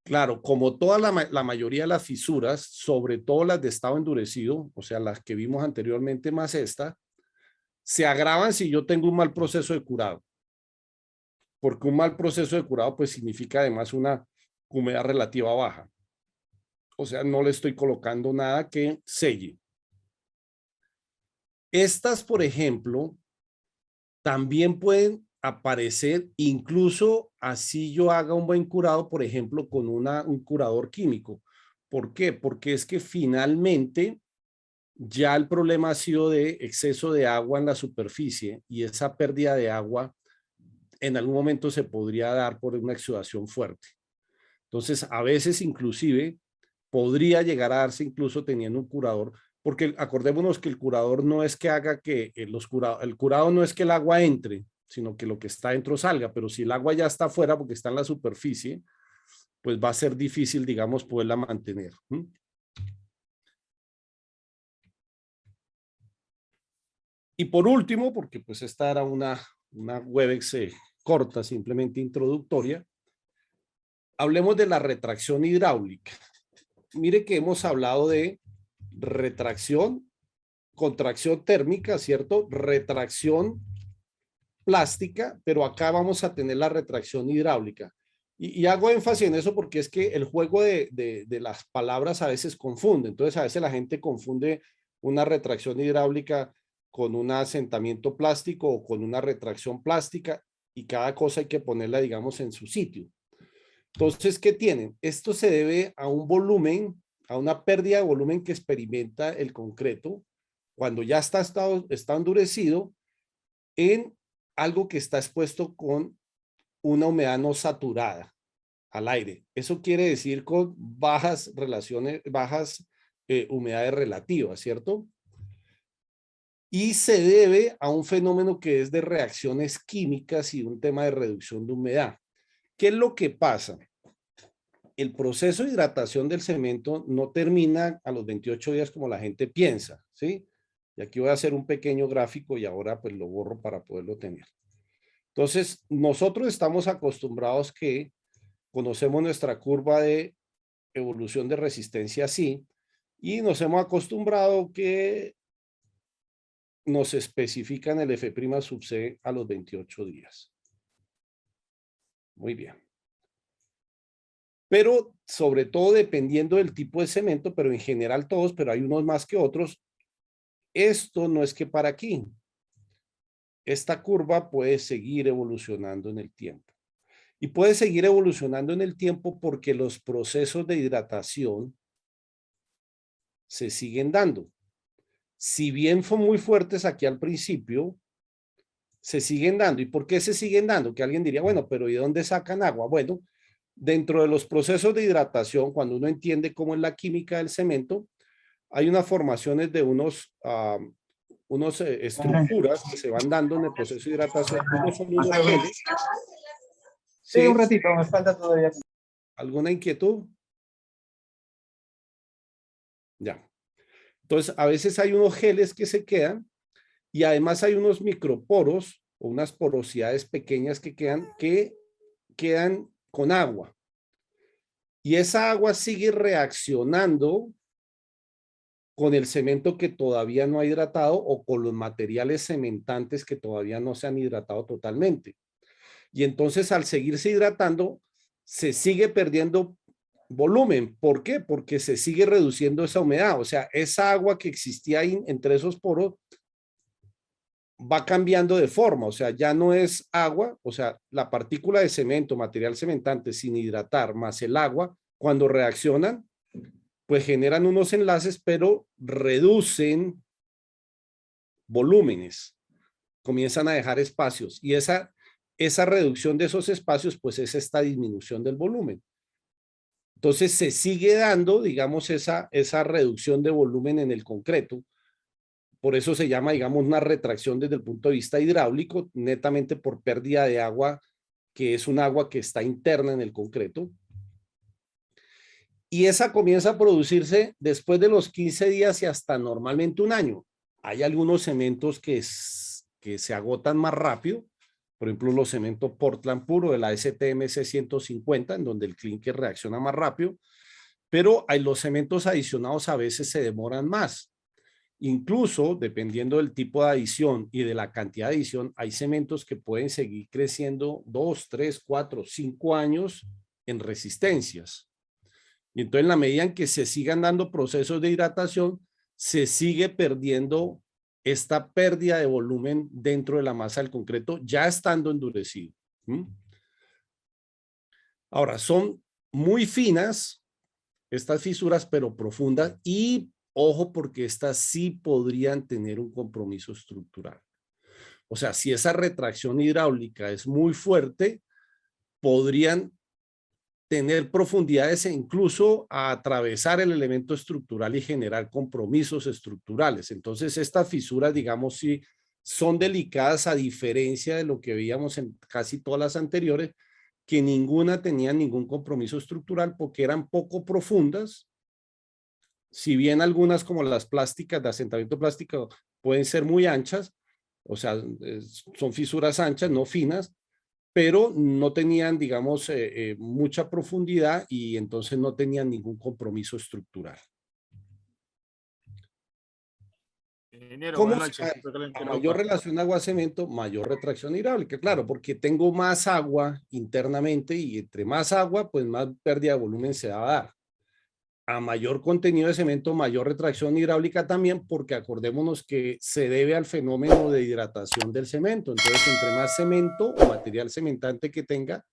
Claro, como toda la mayoría de las fisuras, sobre todo las de estado endurecido, o sea, las que vimos anteriormente más esta, se agravan si yo tengo un mal proceso de curado, porque un mal proceso de curado pues significa además una humedad relativa baja. O sea, no le estoy colocando nada que selle. Estas, por ejemplo, también pueden aparecer incluso así yo haga un buen curado, por ejemplo, con un curador químico. ¿Por qué? Porque es que finalmente ya el problema ha sido de exceso de agua en la superficie y esa pérdida de agua en algún momento se podría dar por una exudación fuerte. Entonces, a veces inclusive podría llegar a darse incluso teniendo un curador, porque acordémonos que el curador no es que haga que el curado no es que el agua entre, sino que lo que está dentro salga, pero si el agua ya está afuera porque está en la superficie, pues va a ser difícil, digamos, poderla mantener. Y por último, porque pues esta era una Webex corta, simplemente introductoria, hablemos de la retracción hidráulica. Mire que hemos hablado de retracción, contracción térmica, ¿cierto? Retracción plástica, pero acá vamos a tener la retracción hidráulica. Y hago énfasis en eso porque es que el juego de las palabras a veces confunde. Entonces, a veces la gente confunde una retracción hidráulica con un asentamiento plástico o con una retracción plástica y cada cosa hay que ponerla, digamos, en su sitio. Entonces, ¿qué tienen? Esto se debe a un volumen, a una pérdida de volumen que experimenta el concreto cuando ya está endurecido en algo que está expuesto con una humedad no saturada al aire. Eso quiere decir con bajas humedades relativas, ¿cierto? Y se debe a un fenómeno que es de reacciones químicas y un tema de reducción de humedad. ¿Qué es lo que pasa? El proceso de hidratación del cemento no termina a los 28 días como la gente piensa, ¿sí? Y aquí voy a hacer un pequeño gráfico y ahora pues lo borro para poderlo tener. Entonces, nosotros estamos acostumbrados que conocemos nuestra curva de evolución de resistencia así y nos hemos acostumbrado que nos especifican el F' sub C a los 28 días. Muy bien. Pero sobre todo dependiendo del tipo de cemento, pero en general todos, pero hay unos más que otros, esto no es que para aquí. Esta curva puede seguir evolucionando en el tiempo. Y puede seguir evolucionando en el tiempo porque los procesos de hidratación se siguen dando. Si bien son muy fuertes aquí al principio, se siguen dando. ¿Y por qué se siguen dando? Que alguien diría, bueno, pero ¿y dónde sacan agua? Bueno, dentro de los procesos de hidratación, cuando uno entiende cómo es la química del cemento, hay unas formaciones de unos estructuras que se van dando en el proceso de hidratación. Unos son unos geles. Sí, un ¿Sí? ratito, me falta todavía. ¿Alguna inquietud? Ya. Entonces, a veces hay unos geles que se quedan y además hay unos microporos o unas porosidades pequeñas que quedan con agua. Y esa agua sigue reaccionando con el cemento que todavía no ha hidratado o con los materiales cementantes que todavía no se han hidratado totalmente. Y entonces al seguirse hidratando, se sigue perdiendo volumen. ¿Por qué? Porque se sigue reduciendo esa humedad. O sea, esa agua que existía ahí entre esos poros va cambiando de forma. O sea, ya no es agua. O sea, la partícula de cemento, material cementante sin hidratar, más el agua, cuando reaccionan, pues generan unos enlaces, pero reducen volúmenes, comienzan a dejar espacios y esa reducción de esos espacios, pues es esta disminución del volumen. Entonces se sigue dando, digamos, esa reducción de volumen en el concreto. Por eso se llama, digamos, una retracción desde el punto de vista hidráulico, netamente por pérdida de agua, que es un agua que está interna en el concreto. Y esa comienza a producirse después de los 15 días y hasta normalmente un año. Hay algunos cementos que se agotan más rápido, por ejemplo, los cementos Portland puro de la STMC 150, en donde el clinker reacciona más rápido, pero los cementos adicionados a veces se demoran más. Incluso, dependiendo del tipo de adición y de la cantidad de adición, hay cementos que pueden seguir creciendo 2, 3, 4, 5 años en resistencias. Y entonces, en la medida en que se sigan dando procesos de hidratación, se sigue perdiendo esta pérdida de volumen dentro de la masa del concreto, ya estando endurecido. Ahora, son muy finas estas fisuras, pero profundas, y ojo, porque estas sí podrían tener un compromiso estructural. O sea, si esa retracción hidráulica es muy fuerte, podrían tener profundidades e incluso a atravesar el elemento estructural y generar compromisos estructurales. Entonces, estas fisuras, digamos, sí son delicadas, a diferencia de lo que veíamos en casi todas las anteriores, que ninguna tenía ningún compromiso estructural porque eran poco profundas. Si bien algunas, como las plásticas de asentamiento plástico, pueden ser muy anchas, o sea, son fisuras anchas, no finas, pero no tenían, digamos, mucha profundidad, y entonces no tenían ningún compromiso estructural. Ingeniero, ¿Cómo buenas noches. a mayor relación agua-cemento, mayor retracción hidráulica? Claro, porque tengo más agua internamente, y entre más agua, pues más pérdida de volumen se va a dar. A mayor contenido de cemento, mayor retracción hidráulica también, porque acordémonos que se debe al fenómeno de hidratación del cemento. Entonces, entre más cemento o material cementante que tenga,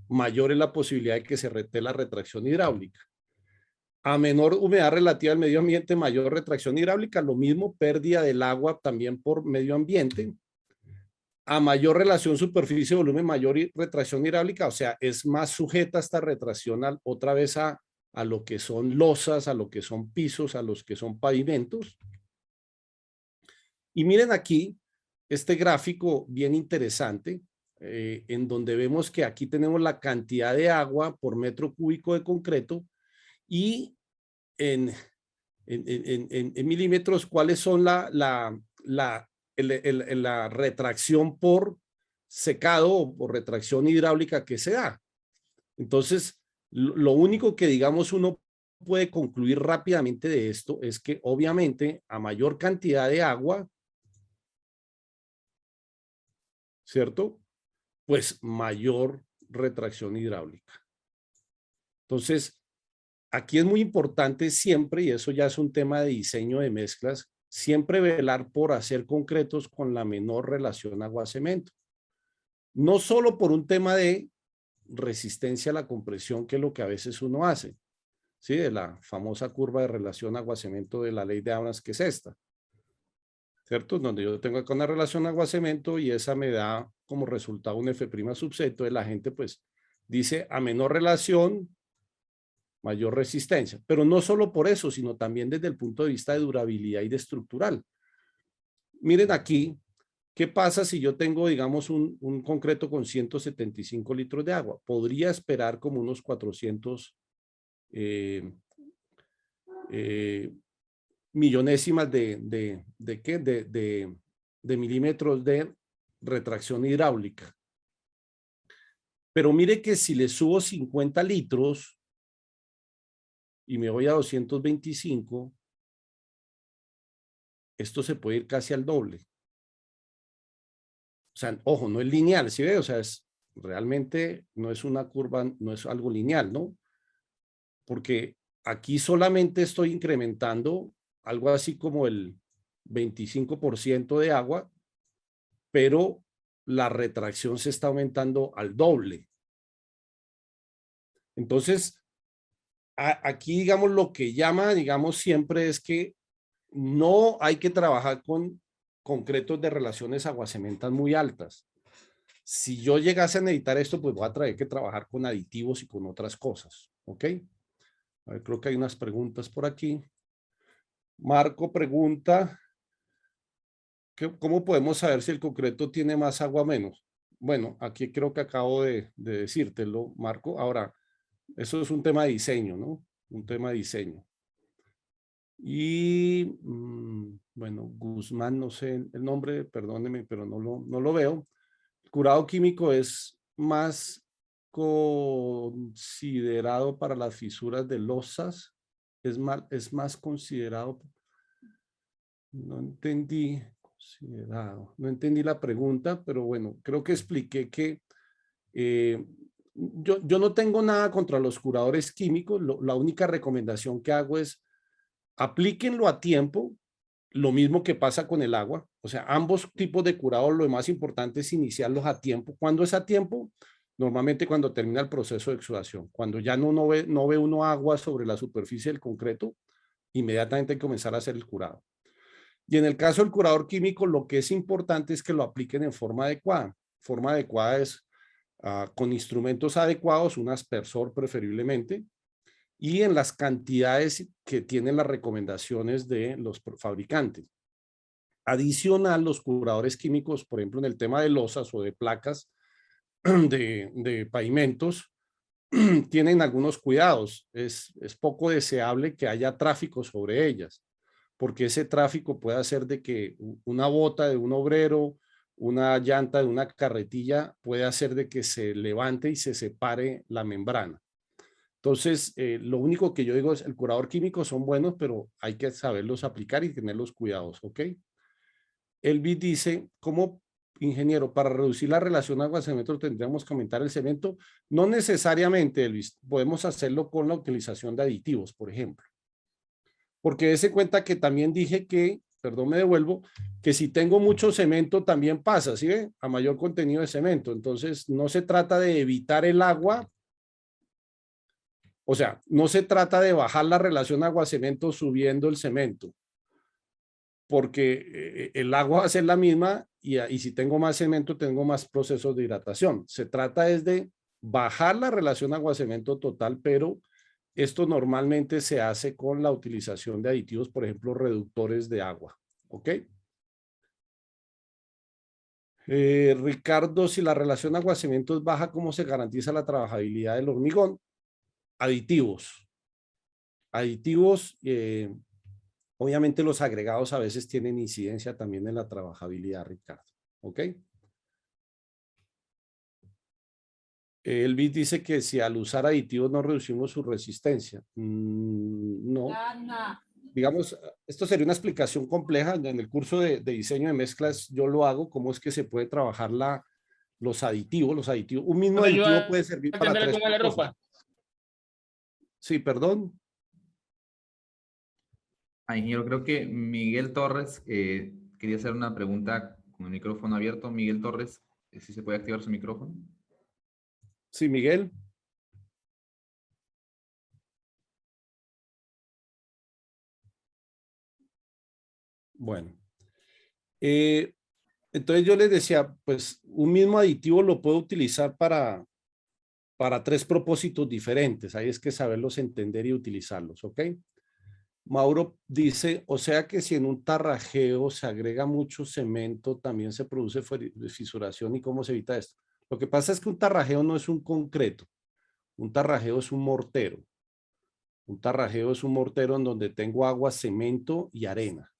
mayor es la posibilidad de que se dé la retracción hidráulica. A menor humedad relativa al medio ambiente, mayor retracción hidráulica, lo mismo, pérdida del agua también por medio ambiente. A mayor relación superficie-volumen, mayor retracción hidráulica, o sea, es más sujeta esta retracción otra vez a lo que son losas, a lo que son pisos, a los que son pavimentos. Y miren aquí este gráfico bien interesante, en donde vemos que aquí tenemos la cantidad de agua por metro cúbico de concreto, y en milímetros cuáles son la retracción por secado o por retracción hidráulica que se da. Entonces, lo único que, digamos, uno puede concluir rápidamente de esto es que obviamente a mayor cantidad de agua, ¿cierto? Pues mayor retracción hidráulica. Entonces, aquí es muy importante siempre, y eso ya es un tema de diseño de mezclas, siempre velar por hacer concretos con la menor relación agua-cemento. No solo por un tema de resistencia a la compresión, que es lo que a veces uno hace, ¿sí? De la famosa curva de relación agua-cemento de la ley de Abrams, que es esta, ¿cierto? Donde yo tengo acá una relación agua-cemento y esa me da como resultado un F' subseto, de la gente pues dice a menor relación, mayor resistencia, pero no solo por eso, sino también desde el punto de vista de durabilidad y de estructural. Miren aquí, ¿qué pasa si yo tengo, digamos, un concreto con 175 litros de agua? Podría esperar como unos 400 millonésimas de milímetros de retracción hidráulica. Pero mire que si le subo 50 litros y me voy a 225, esto se puede ir casi al doble. O sea, ojo, no es lineal, ¿sí ve? O sea, realmente no es una curva, no es algo lineal, ¿no? Porque aquí solamente estoy incrementando algo así como el 25% de agua, pero la retracción se está aumentando al doble. Entonces, aquí, digamos, lo que llama, digamos, siempre es que no hay que trabajar con concretos de relaciones aguacementas muy altas. Si yo llegase a necesitar esto, pues voy a tener que trabajar con aditivos y con otras cosas, ¿ok? A ver, creo que hay unas preguntas por aquí. Marco pregunta, ¿cómo podemos saber si el concreto tiene más agua o menos? Bueno, aquí creo que acabo de decírtelo, Marco. Ahora, eso es un tema de diseño, ¿no? Un tema de diseño. Y, bueno, Guzmán, no sé el nombre, perdóneme, pero no lo veo. El curado químico es más considerado para las fisuras de losas, es más considerado, no entendí, considerado, no entendí la pregunta, pero bueno, creo que expliqué que yo no tengo nada contra los curadores químicos, la única recomendación que hago es aplíquenlo a tiempo, lo mismo que pasa con el agua, o sea, ambos tipos de curados, lo más importante es iniciarlos a tiempo. ¿Cuándo es a tiempo? Normalmente cuando termina el proceso de exudación, cuando ya no ve uno agua sobre la superficie del concreto, inmediatamente hay que comenzar a hacer el curado. Y en el caso del curador químico, lo que es importante es que lo apliquen en forma adecuada. Forma adecuada es con instrumentos adecuados, un aspersor preferiblemente, y en las cantidades que tienen las recomendaciones de los fabricantes. Adicional, los curadores químicos, por ejemplo, en el tema de losas o de placas de pavimentos, tienen algunos cuidados. Es poco deseable que haya tráfico sobre ellas, porque ese tráfico puede hacer de que una bota de un obrero, una llanta de una carretilla, puede hacer de que se levante y se separe la membrana. Entonces, lo único que yo digo es, el curador químico son buenos, pero hay que saberlos aplicar y tener los cuidados, ¿ok? Elvis dice, ¿cómo, ingeniero, para reducir la relación agua-cemento tendríamos que aumentar el cemento? No necesariamente, Elvis, podemos hacerlo con la utilización de aditivos, por ejemplo. Porque dése cuenta que también dije que, perdón, me devuelvo, que si tengo mucho cemento también pasa, ¿sí ve? A mayor contenido de cemento. Entonces, no se trata de evitar el agua. O sea, no se trata de bajar la relación agua-cemento subiendo el cemento, porque el agua va a ser la misma y si tengo más cemento, tengo más procesos de hidratación. Se trata es de bajar la relación agua-cemento total, pero esto normalmente se hace con la utilización de aditivos, por ejemplo, reductores de agua. ¿Ok? Ricardo, si la relación agua-cemento es baja, ¿cómo se garantiza la trabajabilidad del hormigón? Aditivos. Aditivos, obviamente los agregados a veces tienen incidencia también en la trabajabilidad, Ricardo. ¿Ok? Elvis dice que si al usar aditivos no reducimos su resistencia. No. Digamos, esto sería una explicación compleja. En el curso de diseño de mezclas yo lo hago, cómo es que se puede trabajar los aditivos. Un mismo ¿Me ayuda aditivo puede servir a para cambiar tres con la cosas. ropa? Sí, perdón. Ingeniero, creo que Miguel Torres quería hacer una pregunta con el micrófono abierto. Miguel Torres, si se puede activar su micrófono. Sí, Miguel. Bueno. Entonces yo les decía, pues un mismo aditivo lo puedo utilizar para tres propósitos diferentes. Ahí es que saberlos entender y utilizarlos, ¿ok? Mauro dice, o sea que si en un tarrajeo se agrega mucho cemento, también se produce fisuración. ¿Y cómo se evita esto? Lo que pasa es que un tarrajeo no es un concreto. Un tarrajeo es un mortero. Un tarrajeo es un mortero en donde tengo agua, cemento y arena.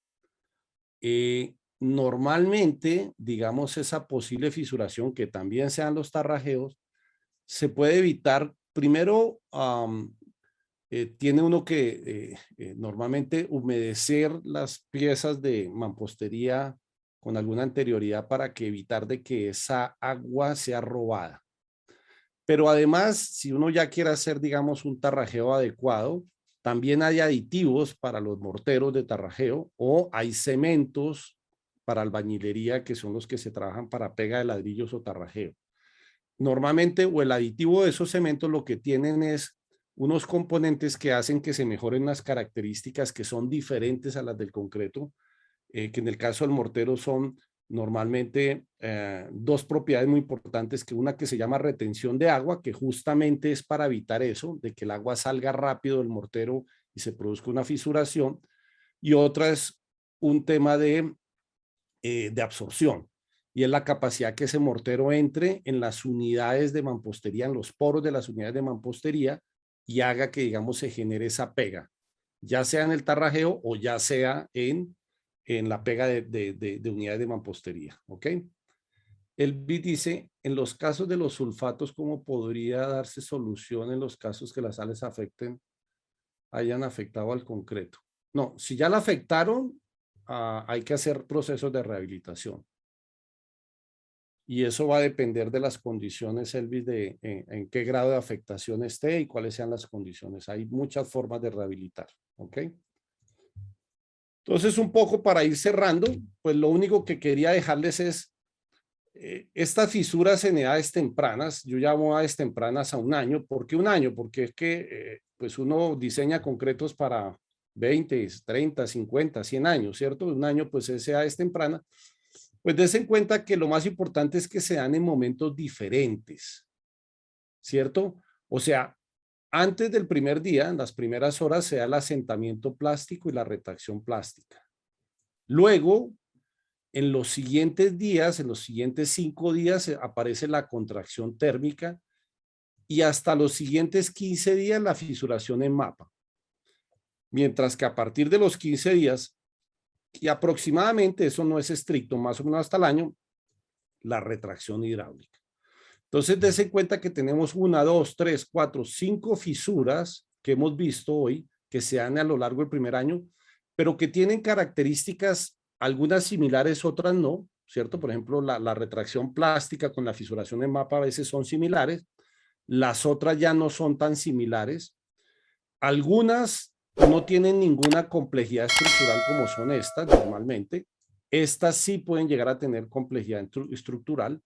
Normalmente, digamos, esa posible fisuración, que también sean los tarrajeos, se puede evitar. Primero, tiene uno que normalmente humedecer las piezas de mampostería con alguna anterioridad para que evitar de que esa agua sea robada. Pero además, si uno ya quiere hacer, digamos, un tarrajeo adecuado, también hay aditivos para los morteros de tarrajeo o hay cementos para albañilería que son los que se trabajan para pega de ladrillos o tarrajeo. Normalmente, o el aditivo de esos cementos lo que tienen es unos componentes que hacen que se mejoren las características que son diferentes a las del concreto, que en el caso del mortero son normalmente dos propiedades muy importantes, que una que se llama retención de agua, que justamente es para evitar eso, de que el agua salga rápido del mortero y se produzca una fisuración, y otra es un tema de absorción, y es la capacidad que ese mortero entre en las unidades de mampostería, en los poros de las unidades de mampostería, y haga que, digamos, se genere esa pega, ya sea en el tarrajeo o ya sea en la pega de unidades de mampostería, ¿ok? Elvis dice, en los casos de los sulfatos, ¿cómo podría darse solución en los casos que las sales hayan afectado al concreto? No, si ya la afectaron, hay que hacer procesos de rehabilitación. Y eso va a depender de las condiciones, Elvis, de en qué grado de afectación esté y cuáles sean las condiciones. Hay muchas formas de rehabilitar, ¿ok? Entonces, un poco para ir cerrando, pues lo único que quería dejarles es estas fisuras en edades tempranas. Yo llamo edades tempranas a 1 año. ¿Por qué 1 año? Porque es que pues uno diseña concretos para 20, 30, 50, 100 años, ¿cierto? 1 año pues es edades tempranas. Pues des en cuenta que lo más importante es que se dan en momentos diferentes, ¿cierto? O sea, antes del primer día, en las primeras horas, se da el asentamiento plástico y la retracción plástica. Luego, en los siguientes días, en los siguientes 5 días, aparece la contracción térmica y hasta los siguientes 15 días la fisuración en mapa. Mientras que a partir de los 15 días, y aproximadamente, eso no es estricto, más o menos hasta el año, la retracción hidráulica. Entonces, des en cuenta que tenemos 1, 2, 3, 4, 5 fisuras que hemos visto hoy, que se dan a lo largo del primer año, pero que tienen características, algunas similares, otras no, ¿cierto? Por ejemplo, la retracción plástica con la fisuración en mapa a veces son similares, las otras ya no son tan similares. Algunas no tienen ninguna complejidad estructural como son estas normalmente. Estas sí pueden llegar a tener complejidad estructural.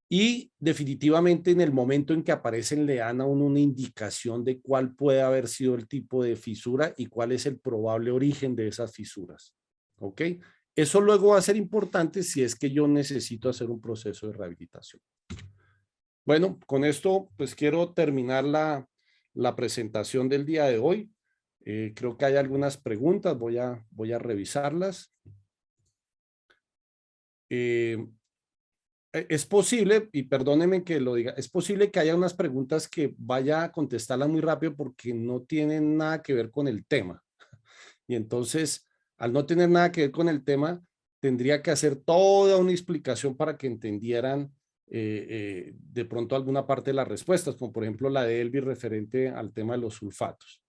Y definitivamente en el momento en que aparecen le dan a uno una indicación de cuál puede haber sido el tipo de fisura y cuál es el probable origen de esas fisuras. ¿Ok? Eso luego va a ser importante si es que yo necesito hacer un proceso de rehabilitación. Bueno, con esto pues quiero terminar la presentación del día de hoy. Creo que hay algunas preguntas, voy a revisarlas. Es posible, y perdónenme que lo diga, es posible que haya unas preguntas que vaya a contestarlas muy rápido porque no tienen nada que ver con el tema. Y entonces, al no tener nada que ver con el tema, tendría que hacer toda una explicación para que entendieran de pronto alguna parte de las respuestas, como por ejemplo la de Elvi referente al tema de los sulfatos.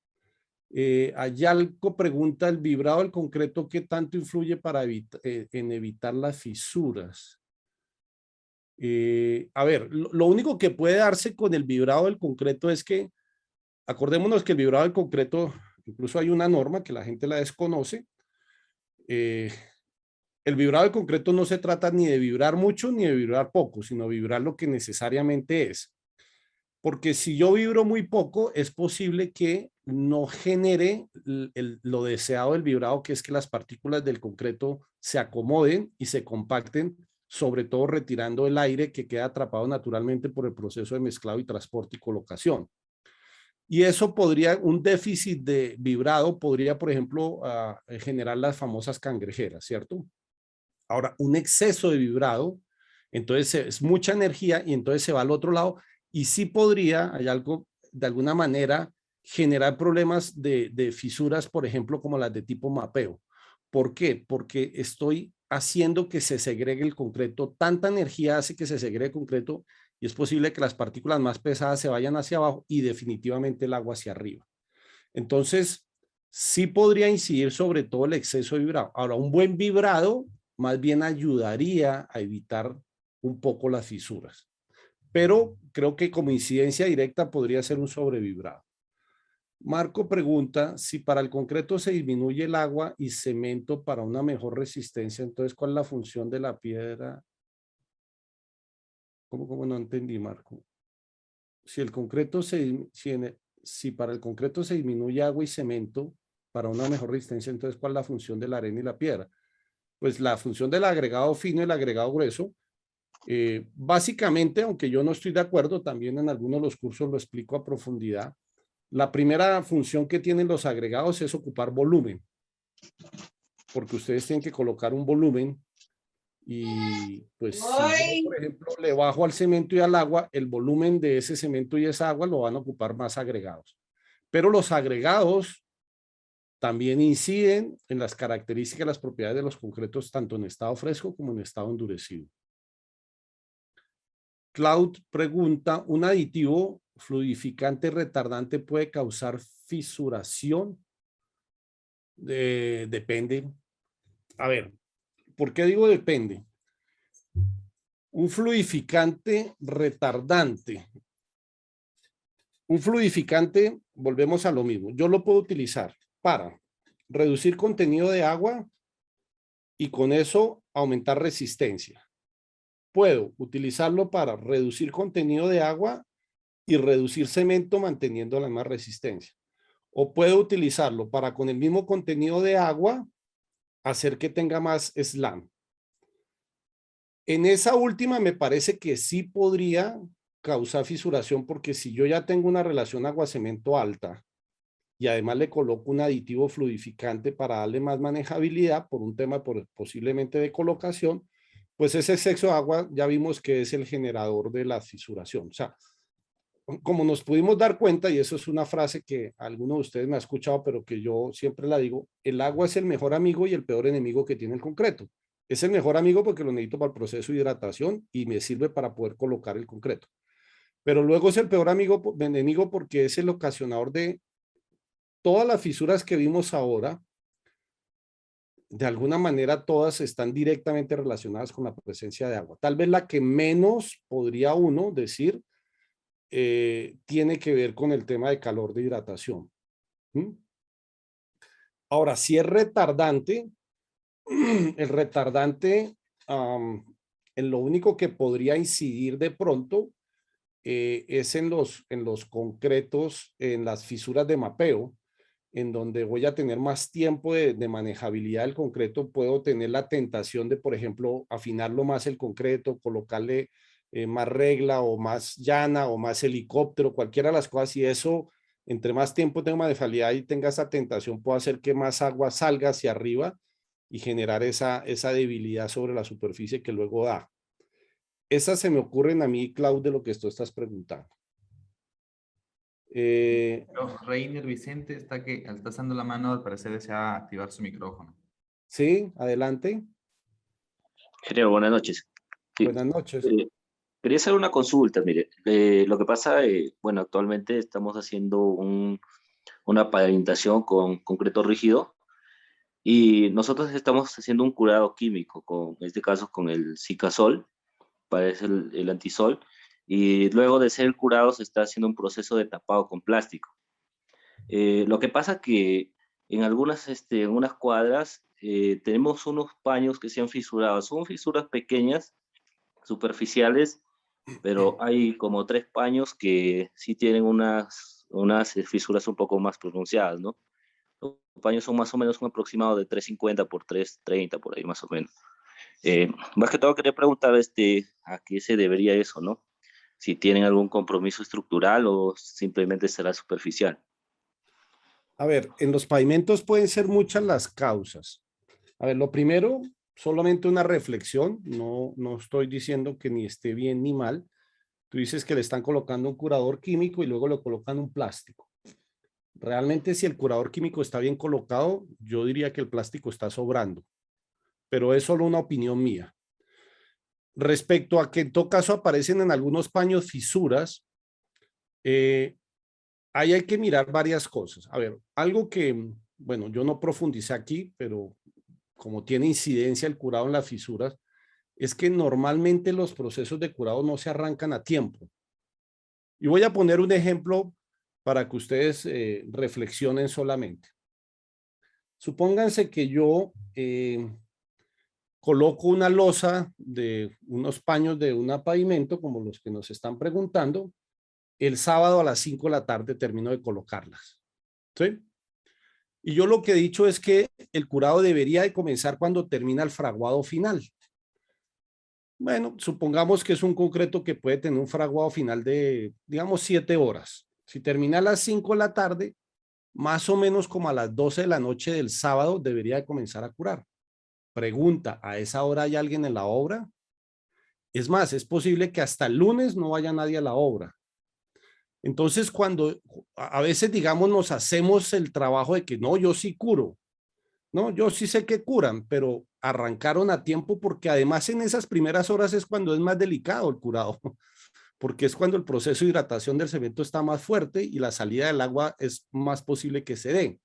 Ayalco pregunta, ¿el vibrado del concreto qué tanto influye en evitar las fisuras? A ver, lo único que puede darse con el vibrado del concreto es que, acordémonos que el vibrado del concreto, incluso hay una norma que la gente la desconoce. El vibrado del concreto no se trata ni de vibrar mucho ni de vibrar poco, sino vibrar lo que necesariamente es. Porque si yo vibro muy poco, es posible que no genere lo deseado del vibrado, que es que las partículas del concreto se acomoden y se compacten, sobre todo retirando el aire que queda atrapado naturalmente por el proceso de mezclado y transporte y colocación. Y eso podría, un déficit de vibrado podría, por ejemplo, generar las famosas cangrejeras, ¿cierto? Ahora, un exceso de vibrado, entonces es mucha energía y entonces se va al otro lado y sí podría, hay algo, de alguna manera, generar problemas de fisuras, por ejemplo, como las de tipo mapeo. ¿Por qué? Porque estoy haciendo que se segregue el concreto, tanta energía hace que se segregue el concreto y es posible que las partículas más pesadas se vayan hacia abajo y definitivamente el agua hacia arriba. Entonces, sí podría incidir sobre todo el exceso de vibrado. Ahora, un buen vibrado más bien ayudaría a evitar un poco las fisuras. Pero creo que como incidencia directa podría ser un sobrevibrado. Marco pregunta, si para el concreto se disminuye el agua y cemento para una mejor resistencia, entonces, ¿cuál es la función de la piedra? ¿Cómo no entendí, Marco? Si el concreto si para el concreto se disminuye agua y cemento para una mejor resistencia, entonces, ¿cuál es la función de la arena y la piedra? Pues la función del agregado fino y el agregado grueso, básicamente, aunque yo no estoy de acuerdo, también en algunos de los cursos lo explico a profundidad, la primera función que tienen los agregados es ocupar volumen, porque ustedes tienen que colocar un volumen y pues si yo, por ejemplo, le bajo al cemento y al agua, el volumen de ese cemento y esa agua lo van a ocupar más agregados. Pero los agregados también inciden en las características, las propiedades de los concretos, tanto en estado fresco como en estado endurecido. Cloud pregunta, ¿un aditivo fluidificante retardante puede causar fisuración? Depende. A ver, ¿por qué digo depende? Un fluidificante retardante. Un fluidificante, volvemos a lo mismo. Yo lo puedo utilizar para reducir contenido de agua y con eso aumentar resistencia. Puedo utilizarlo para reducir contenido de agua y reducir cemento manteniendo la misma resistencia. O puedo utilizarlo para con el mismo contenido de agua hacer que tenga más slam. En esa última me parece que sí podría causar fisuración porque si yo ya tengo una relación agua-cemento alta y además le coloco un aditivo fluidificante para darle más manejabilidad por un tema posiblemente de colocación, pues ese exceso de agua ya vimos que es el generador de la fisuración. O sea, como nos pudimos dar cuenta, y eso es una frase que alguno de ustedes me ha escuchado, pero que yo siempre la digo, el agua es el mejor amigo y el peor enemigo que tiene el concreto. Es el mejor amigo porque lo necesito para el proceso de hidratación y me sirve para poder colocar el concreto. Pero luego es el peor enemigo porque es el ocasionador de todas las fisuras que vimos ahora. De alguna manera todas están directamente relacionadas con la presencia de agua. Tal vez la que menos podría uno decir tiene que ver con el tema de calor de hidratación. Ahora, si es retardante, el retardante en lo único que podría incidir de pronto es en los concretos, en las fisuras de mapeo, en donde voy a tener más tiempo de manejabilidad del concreto, puedo tener la tentación de, por ejemplo, afinarlo más el concreto, colocarle más regla o más llana o más helicóptero, cualquiera de las cosas, y eso, entre más tiempo tengo manejabilidad y tenga esa tentación, puedo hacer que más agua salga hacia arriba y generar esa debilidad sobre la superficie que luego da. Esas se me ocurren a mí, Clau, de lo que tú estás preguntando. Reiner Vicente está alzando la mano, al parecer desea activar su micrófono. Sí, adelante. Ingeniero, buenas noches. Sí, Buenas noches. quería hacer una consulta, mire. Lo que pasa, bueno, actualmente estamos haciendo una pavimentación con concreto rígido y nosotros estamos haciendo un curado químico, en este caso con el Cicasol, parece el antisol, y luego de ser el curado se está haciendo un proceso de tapado con plástico. Lo que pasa que en en unas cuadras tenemos unos paños que se han fisurado. Son fisuras pequeñas, superficiales, pero hay como 3 paños que sí tienen unas fisuras un poco más pronunciadas, ¿no? Los paños son más o menos un aproximado de 350 por 330, por ahí más o menos. Más que todo quería preguntar a qué se debería eso, ¿no? Si tienen algún compromiso estructural o simplemente será superficial. A ver, en los pavimentos pueden ser muchas las causas. A ver, lo primero, solamente una reflexión, no estoy diciendo que ni esté bien ni mal. Tú dices que le están colocando un curador químico y luego le colocan un plástico. Realmente si el curador químico está bien colocado, yo diría que el plástico está sobrando, pero es solo una opinión mía. Respecto a que en todo caso aparecen en algunos paños fisuras, ahí hay que mirar varias cosas. A ver, algo que, bueno, yo no profundicé aquí, pero como tiene incidencia el curado en las fisuras, es que normalmente los procesos de curado no se arrancan a tiempo. Y voy a poner un ejemplo para que ustedes reflexionen solamente. Supónganse que yo coloco una losa de unos paños de un pavimento, como los que nos están preguntando. El sábado a las 5 de la tarde termino de colocarlas. ¿Sí? Y yo lo que he dicho es que el curado debería de comenzar cuando termina el fraguado final. Bueno, supongamos que es un concreto que puede tener un fraguado final de, digamos, 7 horas. Si termina a las 5 de la tarde, más o menos como a las 12 de la noche del sábado debería de comenzar a curar. Pregunta, ¿a esa hora hay alguien en la obra? Es más, es posible que hasta el lunes no vaya nadie a la obra. Entonces, cuando a veces, digamos, nos hacemos el trabajo de que no, yo sí curo, no, yo sí sé que curan, pero arrancaron a tiempo porque además en esas primeras horas es cuando es más delicado el curado. porque es cuando el proceso de hidratación del cemento está más fuerte y la salida del agua es más posible que se dé.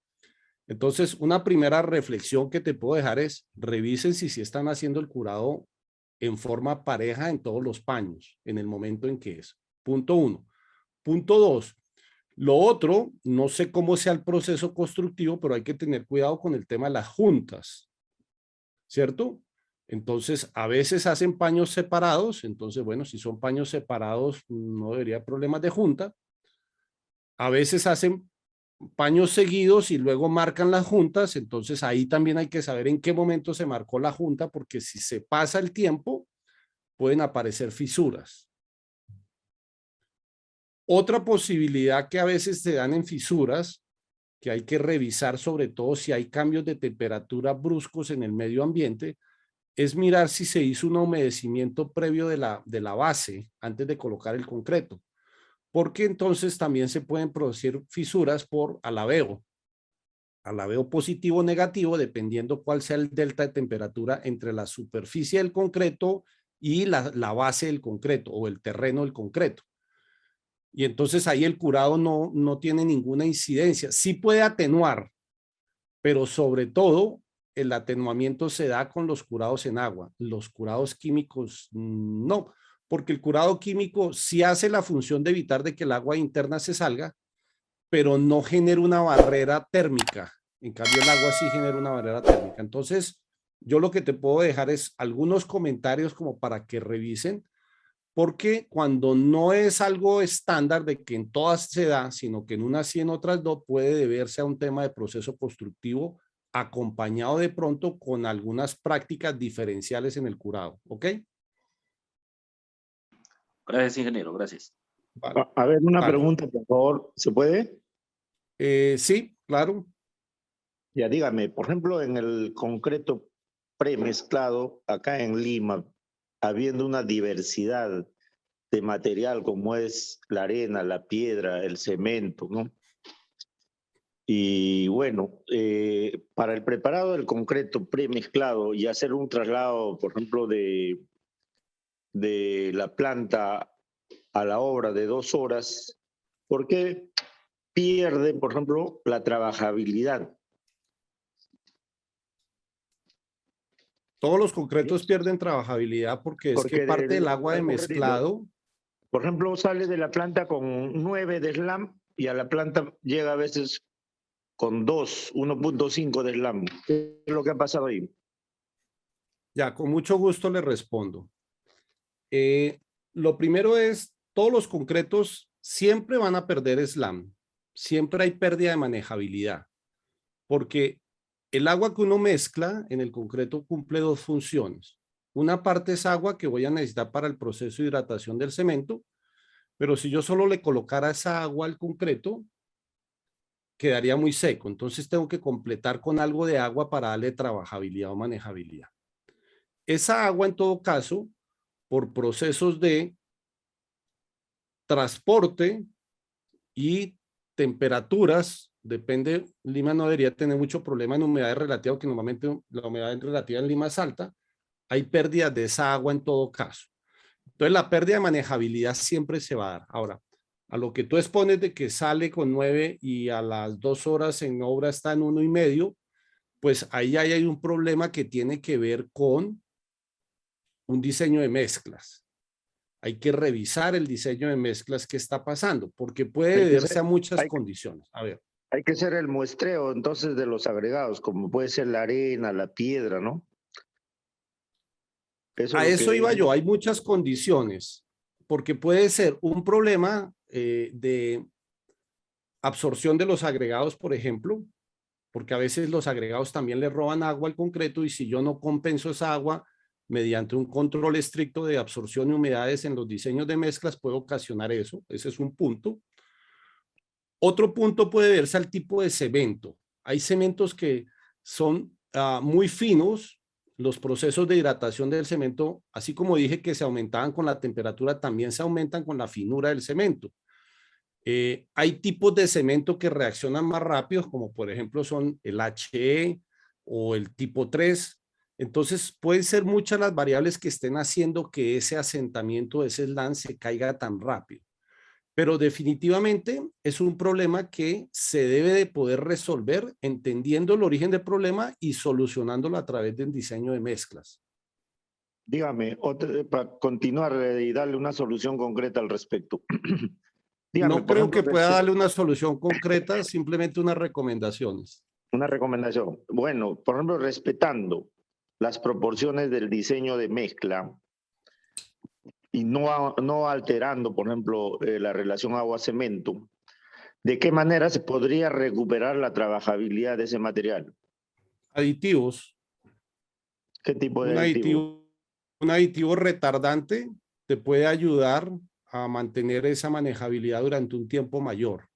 Entonces, una primera reflexión que te puedo dejar es, revisen si están haciendo el curado en forma pareja en todos los paños, en el momento en que es. Punto 1. Punto 2. Lo otro, no sé cómo sea el proceso constructivo, pero hay que tener cuidado con el tema de las juntas, ¿cierto? Entonces, a veces hacen paños separados, entonces, bueno, si son paños separados, no debería haber problemas de junta. A veces hacen paños seguidos y luego marcan las juntas, entonces ahí también hay que saber en qué momento se marcó la junta, porque si se pasa el tiempo, pueden aparecer fisuras. Otra posibilidad que a veces se dan en fisuras, que hay que revisar sobre todo si hay cambios de temperatura bruscos en el medio ambiente, es mirar si se hizo un humedecimiento previo de la base antes de colocar el concreto, porque entonces también se pueden producir fisuras por alabeo positivo o negativo, dependiendo cuál sea el delta de temperatura entre la superficie del concreto y la base del concreto o el terreno del concreto. Y entonces ahí el curado no tiene ninguna incidencia. Sí puede atenuar, pero sobre todo el atenuamiento se da con los curados en agua. Los curados químicos no, porque el curado químico sí hace la función de evitar de que el agua interna se salga, pero no genera una barrera térmica. En cambio, el agua sí genera una barrera térmica. Entonces, yo lo que te puedo dejar es algunos comentarios como para que revisen, porque cuando no es algo estándar de que en todas se da, sino que en unas sí, en otras no, puede deberse a un tema de proceso constructivo acompañado de pronto con algunas prácticas diferenciales en el curado. ¿Ok? Gracias, ingeniero, gracias. Vale. A ver, una Vale. pregunta, por favor. ¿Se puede? Sí, claro. Ya dígame, por ejemplo, en el concreto premezclado, acá en Lima, habiendo una diversidad de material como es la arena, la piedra, el cemento, ¿no? Y bueno, para el preparado del concreto premezclado y hacer un traslado, por ejemplo, de la planta a la obra de 2 horas, ¿por qué pierde, por ejemplo, la trabajabilidad? Todos los concretos pierden trabajabilidad porque es que Porque parte del agua de mezclado, por ejemplo, sale de la planta con 9 de slam y a la planta llega a veces con 1.5 de slam. ¿Qué es lo que ha pasado ahí? ya con mucho gusto le respondo. Lo primero es, todos los concretos siempre van a perder slam, siempre hay pérdida de manejabilidad, porque el agua que uno mezcla en el concreto cumple 2 funciones. Una parte es agua que voy a necesitar para el proceso de hidratación del cemento, pero si yo solo le colocara esa agua al concreto, quedaría muy seco. Entonces tengo que completar con algo de agua para darle trabajabilidad o manejabilidad. Esa agua, en todo caso, por procesos de transporte y temperaturas, depende, Lima no debería tener mucho problema en humedades relativas, que normalmente la humedad relativa en Lima es alta, hay pérdidas de esa agua en todo caso. Entonces la pérdida de manejabilidad siempre se va a dar. Ahora, a lo que tú expones de que sale con 9 y a las 2 horas en obra está en 1,5, pues ahí hay un problema que tiene que ver con un diseño de mezclas. Hay que revisar el diseño de mezclas que está pasando, porque puede deberse a muchas condiciones. A ver. Hay que hacer el muestreo entonces de los agregados, como puede ser la arena, la piedra, ¿no? A eso iba yo, hay muchas condiciones, porque puede ser un problema de absorción de los agregados, por ejemplo, porque a veces los agregados también le roban agua al concreto y si yo no compenso esa agua mediante un control estricto de absorción de humedades en los diseños de mezclas, puede ocasionar eso. Ese es un punto. Otro punto puede verse al tipo de cemento. Hay cementos que son muy finos. Los procesos de hidratación del cemento, así como dije que se aumentaban con la temperatura, también se aumentan con la finura del cemento. Hay tipos de cemento que reaccionan más rápido, como por ejemplo son el HE o el tipo 3, Entonces, pueden ser muchas las variables que estén haciendo que ese asentamiento, ese slam se caiga tan rápido. Pero definitivamente es un problema que se debe de poder resolver entendiendo el origen del problema y solucionándolo a través del diseño de mezclas. Dígame, para continuar y darle una solución concreta al respecto. Dígame, No por creo ejemplo, que pueda darle una solución concreta, simplemente unas recomendaciones. una recomendación. Bueno, por ejemplo, respetando las proporciones del diseño de mezcla y no alterando, por ejemplo, la relación agua-cemento, ¿de qué manera se podría recuperar la trabajabilidad de ese material? Aditivos. ¿Qué tipo de Un aditivo? aditivo, un aditivo retardante te puede ayudar a mantener esa manejabilidad durante un tiempo mayor.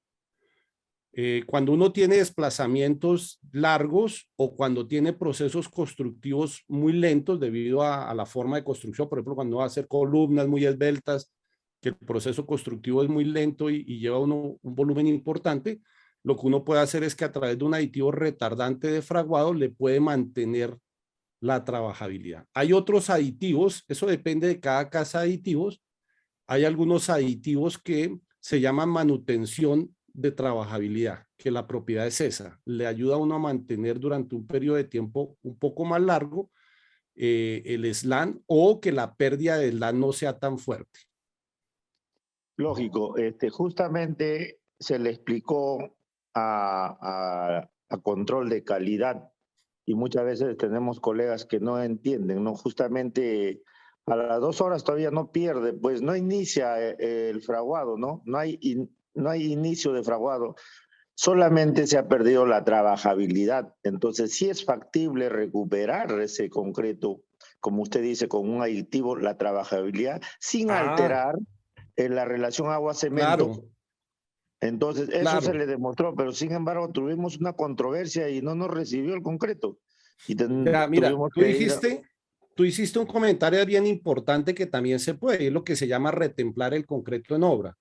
Cuando uno tiene desplazamientos largos o cuando tiene procesos constructivos muy lentos debido a la forma de construcción, por ejemplo, cuando va a hacer columnas muy esbeltas, que el proceso constructivo es muy lento y lleva uno un volumen importante, lo que uno puede hacer es que a través de un aditivo retardante de fraguado le puede mantener la trabajabilidad. Hay otros aditivos, eso depende de cada casa de aditivos. Hay algunos aditivos que se llaman manutención de trabajabilidad, que la propiedad es esa, le ayuda a uno a mantener durante un periodo de tiempo un poco más largo el slam o que la pérdida de slam no sea tan fuerte. Lógico, justamente se le explicó a control de calidad y muchas veces tenemos colegas que no entienden, ¿no? Justamente a las 2 horas todavía no pierde, pues no inicia el fraguado, ¿no? No hay inicio de fraguado, solamente se ha perdido la trabajabilidad. Entonces sí es factible recuperar ese concreto, como usted dice, con un aditivo, la trabajabilidad, sin Ah, alterar en la relación agua-cemento. claro, Entonces, eso se claro. le demostró, pero sin embargo tuvimos una controversia y no nos recibió el concreto. Y Ya, mira, tuvimos que ir a... tú hiciste un comentario bien importante que también se puede, es lo que se llama retemplar el concreto en obra.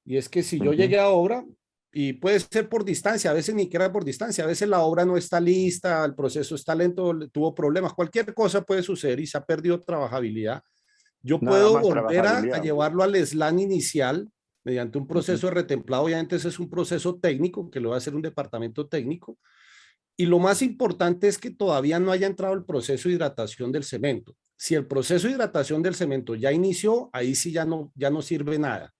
Y es que si yo Ujú. llegué a obra, y puede ser por distancia, a veces ni siquiera por distancia, a veces la obra no está lista, el proceso está lento, tuvo problemas, cualquier cosa puede suceder y se ha perdido trabajabilidad. Yo Nada puedo más volver a trabajabilidad. llevarlo al slam inicial mediante un Ujú. proceso de retemplado, obviamente ese es un proceso técnico que lo va a hacer un departamento técnico. Y lo más importante es que todavía no haya entrado el proceso de hidratación del cemento. Si el proceso de hidratación del cemento ya inició, ahí sí ya no sirve nada.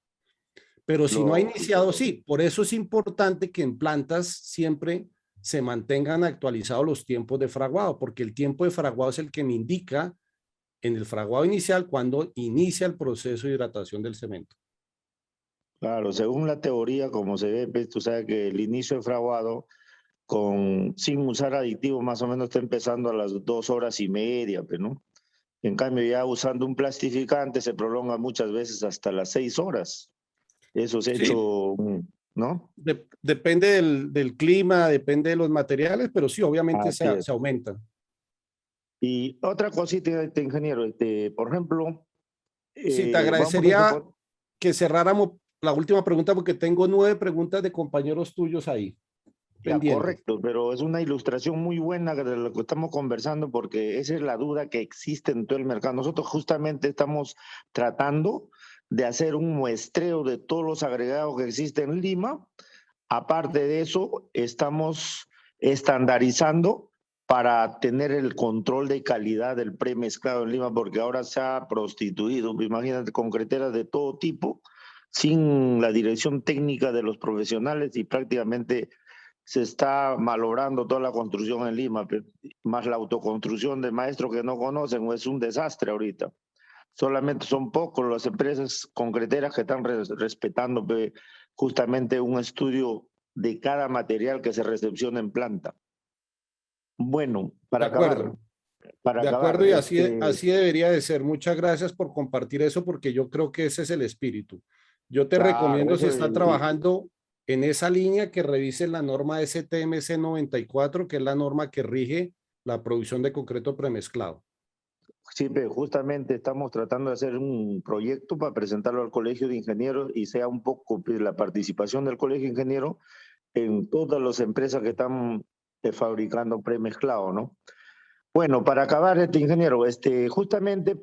Pero si no ha iniciado, Lógico. sí. Por eso es importante que en plantas siempre se mantengan actualizados los tiempos de fraguado, porque el tiempo de fraguado es el que me indica en el fraguado inicial cuando inicia el proceso de hidratación del cemento. Claro, según la teoría, como se ve, pues, tú sabes que el inicio de fraguado sin usar aditivos más o menos está empezando a las 2 horas y media, pues, ¿no? En cambio, ya usando un plastificante se prolonga muchas veces hasta las 6 horas. Eso se ha Sí, hecho, ¿no? depende del clima, depende de los materiales, pero sí, obviamente Así es. se aumenta. Y otra cosita, ingeniero, por ejemplo, Sí, te vamos a agradecería suponer, que cerráramos la última pregunta porque tengo 9 preguntas de compañeros tuyos ahí ya pendientes. correcto, pero es una ilustración muy buena de lo que estamos conversando porque esa es la duda que existe en todo el mercado. Nosotros justamente estamos tratando de hacer un muestreo de todos los agregados que existen en Lima. Aparte de eso, estamos estandarizando para tener el control de calidad del premezclado en Lima, porque ahora se ha prostituido, imagínate, concreteras de todo tipo, sin la dirección técnica de los profesionales y prácticamente se está malogrando toda la construcción en Lima, más la autoconstrucción de maestros que no conocen, es un desastre ahorita. Solamente son pocos las empresas concreteras que están respetando justamente un estudio de cada material que se recepciona en planta. Bueno, para De acabar, acuerdo, y así debería de ser. Muchas gracias por compartir eso porque yo creo que ese es el espíritu. Yo te claro, recomiendo, si eso está trabajando en esa línea, que revise la norma STMC 94, que es la norma que rige la producción de concreto premezclado. sí, justamente estamos tratando de hacer un proyecto para presentarlo al Colegio de Ingenieros y sea un poco la participación del Colegio de Ingenieros en todas las empresas que están fabricando premezclado, ¿no? Bueno, para acabar, ingeniero, justamente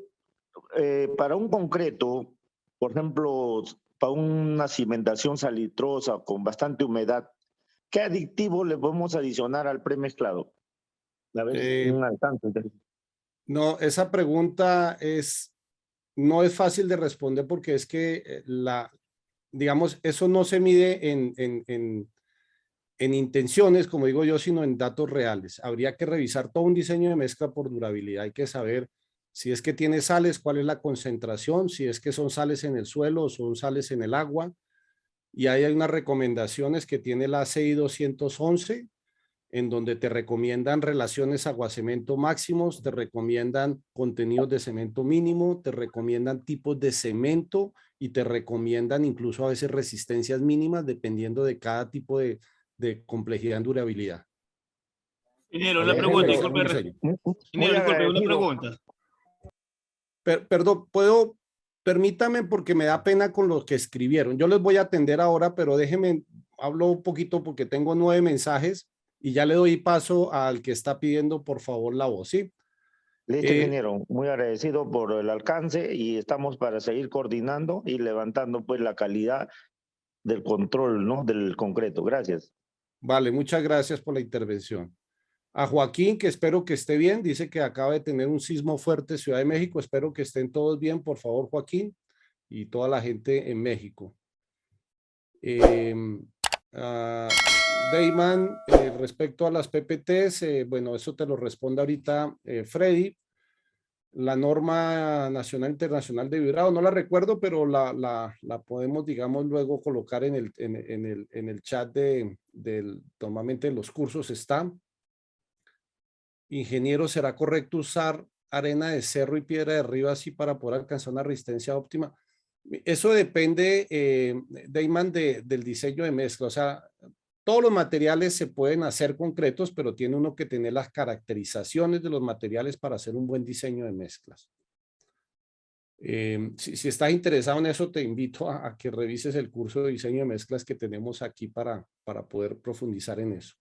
para un concreto, por ejemplo, para una cimentación salitrosa con bastante humedad, ¿qué aditivo le podemos adicionar al premezclado? A ver, Eh, un alcance. no, esa pregunta no es fácil de responder porque es que digamos, eso no se mide en intenciones, como digo yo, sino en datos reales. Habría que revisar todo un diseño de mezcla por durabilidad. Hay que saber si es que tiene sales, cuál es la concentración, si es que son sales en el suelo o son sales en el agua. Y ahí hay unas recomendaciones que tiene la CI 211, en donde te recomiendan relaciones agua-cemento máximos, te recomiendan contenidos de cemento mínimo, te recomiendan tipos de cemento y te recomiendan incluso a veces resistencias mínimas dependiendo de cada tipo de complejidad en durabilidad. Ingeniero, una Habría que pregunta, revisar un disculpe. diseño. Muy Ingeniero, disculpe, una agradecido. pregunta. Perdón, permítame porque me da pena con los que escribieron. Yo les voy a atender ahora, pero déjenme, hablo un poquito porque tengo 9 mensajes y ya le doy paso al que está pidiendo por favor la voz, ¿sí? Listo, ingeniero. Muy agradecido por el alcance y estamos para seguir coordinando y levantando pues la calidad del control, ¿no? Del concreto. Gracias. Vale, muchas gracias por la intervención. A Joaquín, que espero que esté bien, dice que acaba de tener un sismo fuerte en Ciudad de México. Espero que estén todos bien, por favor, Joaquín, y toda la gente en México. Dayman, respecto a las PPTs, bueno, eso te lo responde ahorita Freddy. La norma nacional internacional de vibrado, no la recuerdo, pero la podemos, digamos, luego colocar en el chat normalmente en los cursos está. Ingeniero, ¿será correcto usar arena de cerro y piedra de río así para poder alcanzar una resistencia óptima? Eso depende, Dayman, del diseño de mezcla. O sea, todos los materiales se pueden hacer concretos, pero tiene uno que tener las caracterizaciones de los materiales para hacer un buen diseño de mezclas. Si estás interesado en eso, te invito a que revises el curso de diseño de mezclas que tenemos aquí para poder profundizar en eso.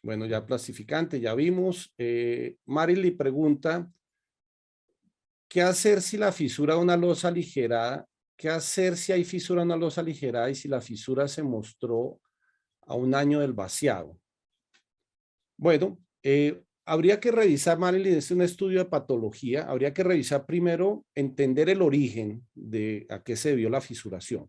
Bueno, ya plastificante, ya vimos. Marily pregunta, ¿qué hacer si la fisura de una losa aligerada? ¿Qué hacer si hay fisura en una losa aligerada y si la fisura se mostró a un año del vaciado? Bueno, habría que revisar, Marilyn, es un estudio de patología, habría que revisar primero, entender el origen de a qué se debió la fisuración.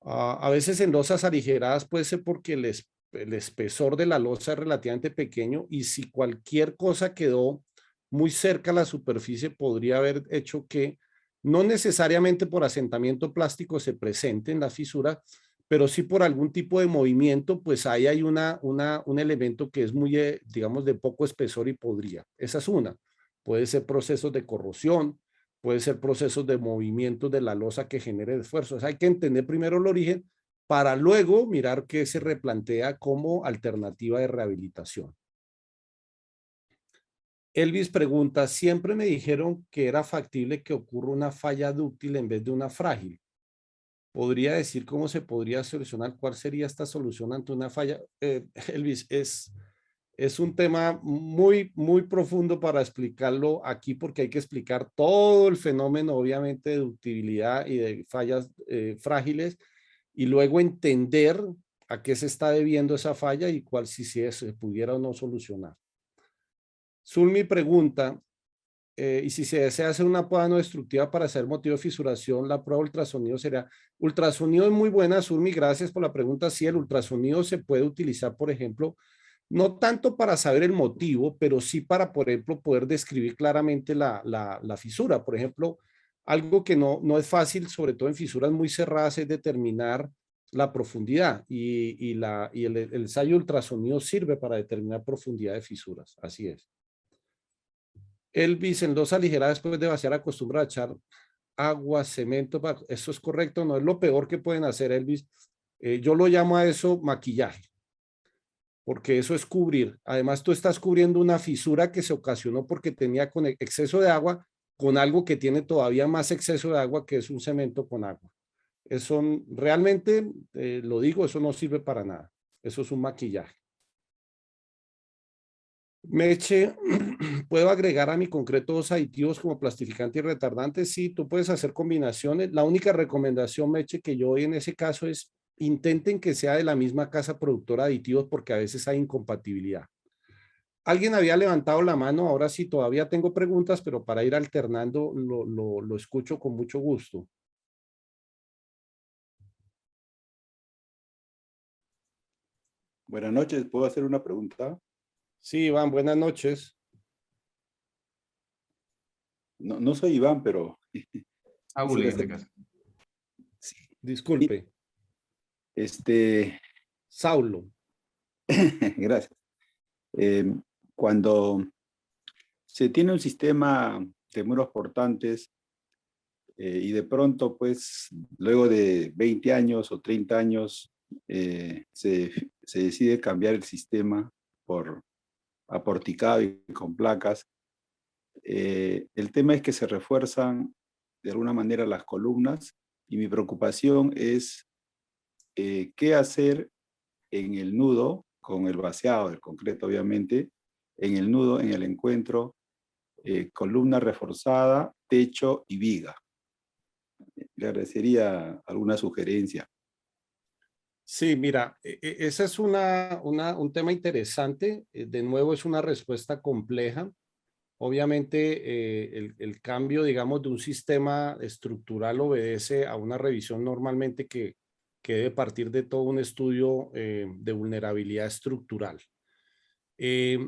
A veces en losas aligeradas puede ser porque el espesor de la losa es relativamente pequeño y si cualquier cosa quedó muy cerca a la superficie podría haber hecho que no necesariamente por asentamiento plástico se presente en la fisura, pero sí por algún tipo de movimiento, pues ahí hay un elemento que es muy, digamos, de poco espesor y podría. Esa es una. Puede ser procesos de corrosión, puede ser procesos de movimiento de la losa que genere esfuerzos. Hay que entender primero el origen para luego mirar qué se replantea como alternativa de rehabilitación. Elvis pregunta, siempre me dijeron que era factible que ocurra una falla dúctil en vez de una frágil. ¿Podría decir cómo se podría solucionar? ¿Cuál sería esta solución ante una falla? Elvis, es un tema muy profundo para explicarlo aquí porque hay que explicar todo el fenómeno, obviamente, de ductibilidad y de fallas frágiles y luego entender a qué se está debiendo esa falla y cuál si se pudiera o no solucionar. Zulmi pregunta, y si se desea hacer una poda no destructiva para hacer motivo de fisuración, la prueba de ultrasonido sería. Ultrasonido es muy buena, Zulmi, gracias por la pregunta. Sí, el ultrasonido se puede utilizar, por ejemplo, no tanto para saber el motivo, pero sí para, por ejemplo, poder describir claramente la fisura. Por ejemplo, algo que no es fácil, sobre todo en fisuras muy cerradas, es determinar la profundidad y el ensayo ultrasonido sirve para determinar profundidad de fisuras. Así es. Elvis, en losa ligera después de vaciar acostumbra a echar agua, cemento. Eso es correcto, no es lo peor que pueden hacer, Elvis. Yo lo llamo a eso maquillaje, porque eso es cubrir. Además, tú estás cubriendo una fisura que se ocasionó porque tenía con exceso de agua con algo que tiene todavía más exceso de agua, que es un cemento con agua. Eso realmente, lo digo, eso no sirve para nada. Eso es un maquillaje. Meche, ¿puedo agregar a mi concreto dos aditivos como plastificante y retardante? Sí, tú puedes hacer combinaciones. La única recomendación, Meche, que yo doy en ese caso es intenten que sea de la misma casa productora de aditivos porque a veces hay incompatibilidad. Alguien había levantado la mano, ahora sí todavía tengo preguntas, pero para ir alternando lo escucho con mucho gusto. Buenas noches, ¿puedo hacer una pregunta? Sí, Iván, buenas noches. No soy Iván, pero... Saúl en quisiera este hacer- caso. Sí. Disculpe, Este, Saulo. gracias. Cuando se tiene un sistema de muros portantes y de pronto, pues, luego de 20 años o 30 años, se decide cambiar el sistema por aporticado y con placas, el tema es que se refuerzan de alguna manera las columnas y mi preocupación es qué hacer en el nudo, con el vaciado del concreto obviamente, en el nudo, en el encuentro, columna reforzada, techo y viga. Le agradecería alguna sugerencia. Sí, mira, ese es un tema interesante. De nuevo, es una respuesta compleja. Obviamente, el cambio, digamos, de un sistema estructural obedece a una revisión normalmente que debe partir de todo un estudio de vulnerabilidad estructural. Eh,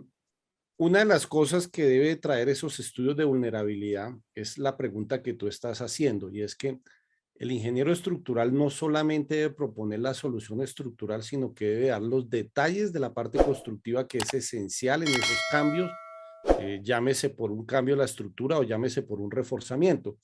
una de las cosas que debe traer esos estudios de vulnerabilidad es la pregunta que tú estás haciendo, y es que el ingeniero estructural no solamente debe proponer la solución estructural, sino que debe dar los detalles de la parte constructiva que es esencial en esos cambios, llámese por un cambio de la estructura o llámese por un reforzamiento,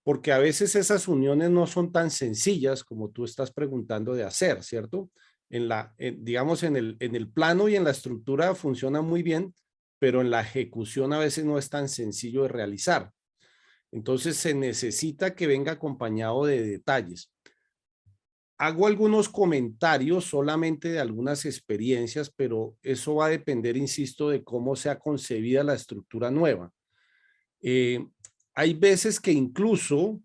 porque a veces esas uniones no son tan sencillas como tú estás preguntando de hacer, ¿cierto? Digamos, en el plano y en la estructura funciona muy bien, pero en la ejecución a veces no es tan sencillo de realizar. Entonces se necesita que venga acompañado de detalles. Hago algunos comentarios solamente de algunas experiencias, pero eso va a depender, insisto, de cómo sea concebida la estructura nueva. Hay veces que incluso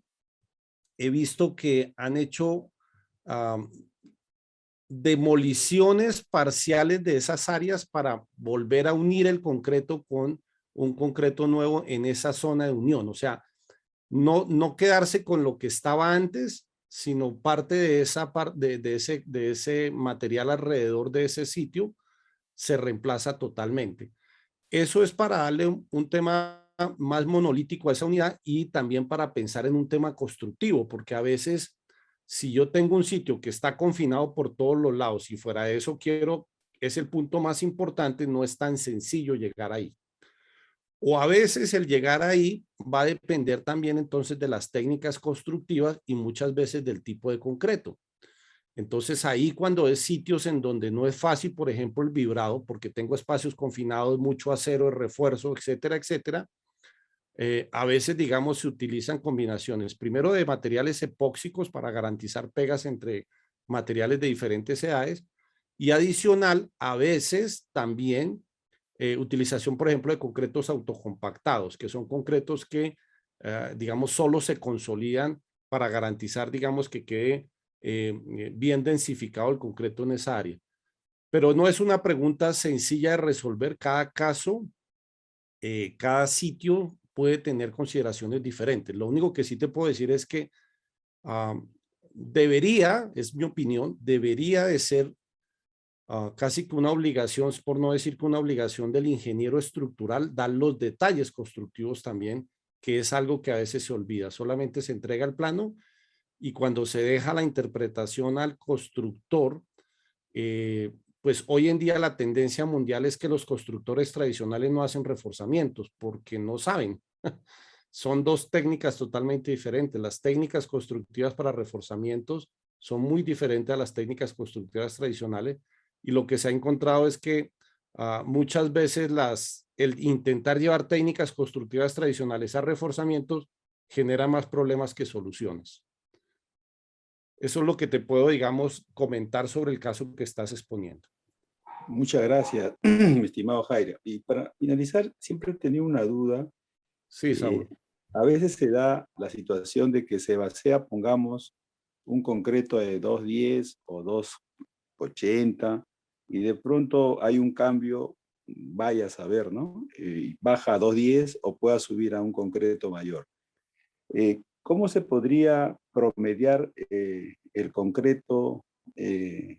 he visto que han hecho demoliciones parciales de esas áreas para volver a unir el concreto con un concreto nuevo en esa zona de unión. O sea, no quedarse con lo que estaba antes, sino parte de de ese material alrededor de ese sitio se reemplaza totalmente. Eso es para darle un tema más monolítico a esa unidad y también para pensar en un tema constructivo, porque a veces si yo tengo un sitio que está confinado por todos los lados y fuera de eso es el punto más importante, no es tan sencillo llegar ahí. O a veces el llegar ahí va a depender también entonces de las técnicas constructivas y muchas veces del tipo de concreto. Entonces ahí cuando es sitios en donde no es fácil, por ejemplo, el vibrado, porque tengo espacios confinados, mucho acero de refuerzo, etcétera, etcétera, a veces, digamos, se utilizan combinaciones, primero de materiales epóxicos para garantizar pegas entre materiales de diferentes edades y adicional, a veces también utilización, por ejemplo, de concretos autocompactados, que son concretos que, digamos, solo se consolidan para garantizar, digamos, que quede bien densificado el concreto en esa área. Pero no es una pregunta sencilla de resolver. Cada caso, cada sitio puede tener consideraciones diferentes. Lo único que sí te puedo decir es que debería, es mi opinión, debería de ser casi que una obligación, por no decir que una obligación del ingeniero estructural, dar los detalles constructivos también, que es algo que a veces se olvida. Solamente se entrega el plano y cuando se deja la interpretación al constructor, pues hoy en día la tendencia mundial es que los constructores tradicionales no hacen reforzamientos porque no saben. Son dos técnicas totalmente diferentes. Las técnicas constructivas para reforzamientos son muy diferentes a las técnicas constructivas tradicionales y lo que se ha encontrado es que muchas veces el intentar llevar técnicas constructivas tradicionales a reforzamientos genera más problemas que soluciones. Eso es lo que te puedo, digamos, comentar sobre el caso que estás exponiendo. Muchas gracias, mi estimado Jairo. Y para finalizar, siempre he tenido una duda. Sí, Saúl. A veces se da la situación de que se vacía, pongamos, un concreto de 210 o 280 y de pronto hay un cambio, vaya a saber, ¿no? Baja a 210 o pueda subir a un concreto mayor. ¿Cómo se podría promediar el concreto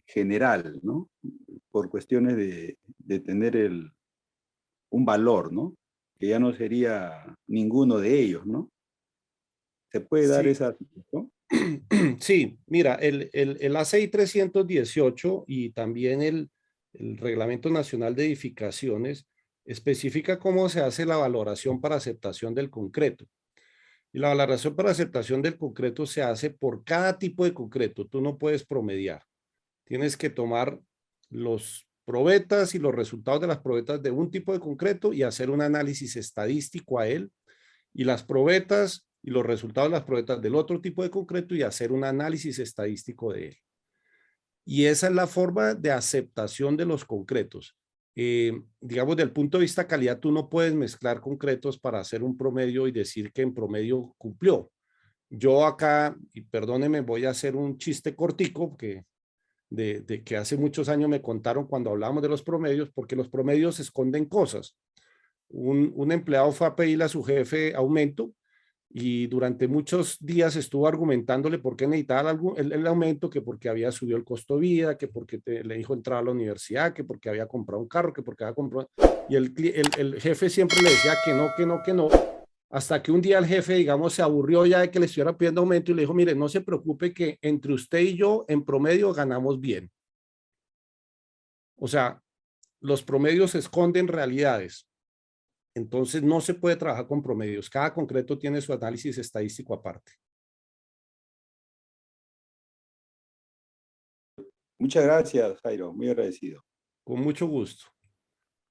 general, ¿no? Por cuestiones de tener un valor, ¿no? Que ya no sería ninguno de ellos, ¿no? ¿Se puede dar Sí. esa situación? Sí, mira, el ACI 318 y también el Reglamento Nacional de Edificaciones especifica cómo se hace la valoración para aceptación del concreto. Y la valoración para aceptación del concreto se hace por cada tipo de concreto. Tú no puedes promediar. Tienes que tomar los probetas y los resultados de las probetas de un tipo de concreto y hacer un análisis estadístico a él, y las probetas y los resultados de las probetas del otro tipo de concreto y hacer un análisis estadístico de él. Y esa es la forma de aceptación de los concretos. Digamos, del punto de vista calidad, tú no puedes mezclar concretos para hacer un promedio y decir que en promedio cumplió. Yo acá, y perdóneme, voy a hacer un chiste cortico de que hace muchos años me contaron cuando hablábamos de los promedios, porque los promedios esconden cosas. Un empleado fue a pedirle a su jefe aumento y durante muchos días estuvo argumentándole por qué necesitaba el aumento, que porque había subido el costo de vida, que porque le dijo entrar a la universidad, que porque había comprado un carro, que porque había comprado... Y el jefe siempre le decía que no, que no, que no, hasta que un día el jefe, digamos, se aburrió ya de que le estuviera pidiendo aumento y le dijo, mire, no se preocupe que entre usted y yo en promedio ganamos bien. O sea, los promedios esconden realidades. Entonces no se puede trabajar con promedios. Cada concreto tiene su análisis estadístico aparte. Muchas gracias, Jairo. Muy agradecido. Con mucho gusto.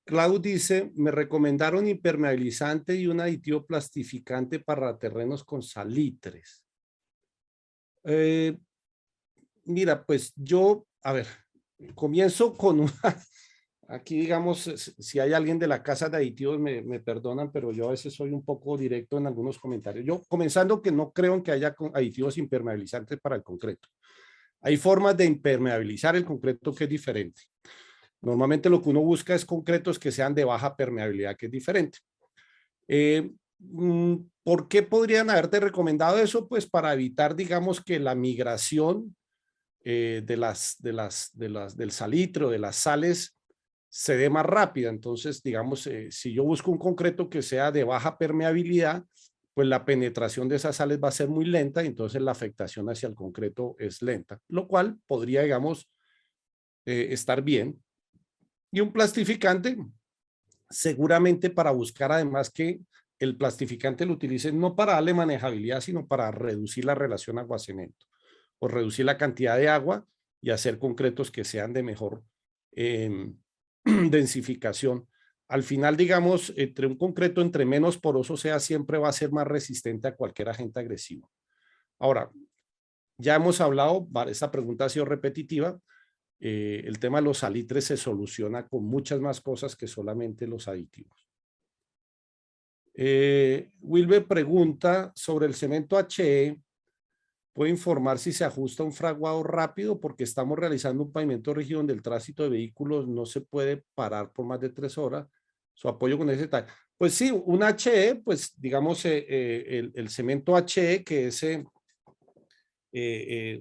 Clau dice, me recomendaron impermeabilizante y un aditivo plastificante para terrenos con salitres. Mira, pues yo, a ver, comienzo con una... Aquí, digamos, si hay alguien de la casa de aditivos, me perdonan, pero yo a veces soy un poco directo en algunos comentarios. Yo, comenzando que no creo en que haya aditivos impermeabilizantes para el concreto. Hay formas de impermeabilizar el concreto que es diferente. Normalmente lo que uno busca es concretos que sean de baja permeabilidad, que es diferente. ¿Por qué podrían haberte recomendado eso? Pues para evitar, digamos, que la migración del salitre o de las sales se dé más rápida. Entonces, digamos, si yo busco un concreto que sea de baja permeabilidad, pues la penetración de esas sales va a ser muy lenta y entonces la afectación hacia el concreto es lenta, lo cual podría, digamos, estar bien. Y un plastificante, seguramente para buscar además que el plastificante lo utilice no para darle manejabilidad, sino para reducir la relación agua-cemento o reducir la cantidad de agua y hacer concretos que sean de mejor densificación. Al final, digamos, entre un concreto, entre menos poroso sea, siempre va a ser más resistente a cualquier agente agresivo. Ahora, ya hemos hablado, esta pregunta ha sido repetitiva, el tema de los salitres se soluciona con muchas más cosas que solamente los aditivos. Wilber pregunta sobre el cemento HE. ¿Puede informar si se ajusta un fraguado rápido? Porque estamos realizando un pavimento rígido donde el tránsito de vehículos no se puede parar por más de 3 horas. Su apoyo con ese detalle. Pues sí, un HE, pues digamos el cemento HE, que es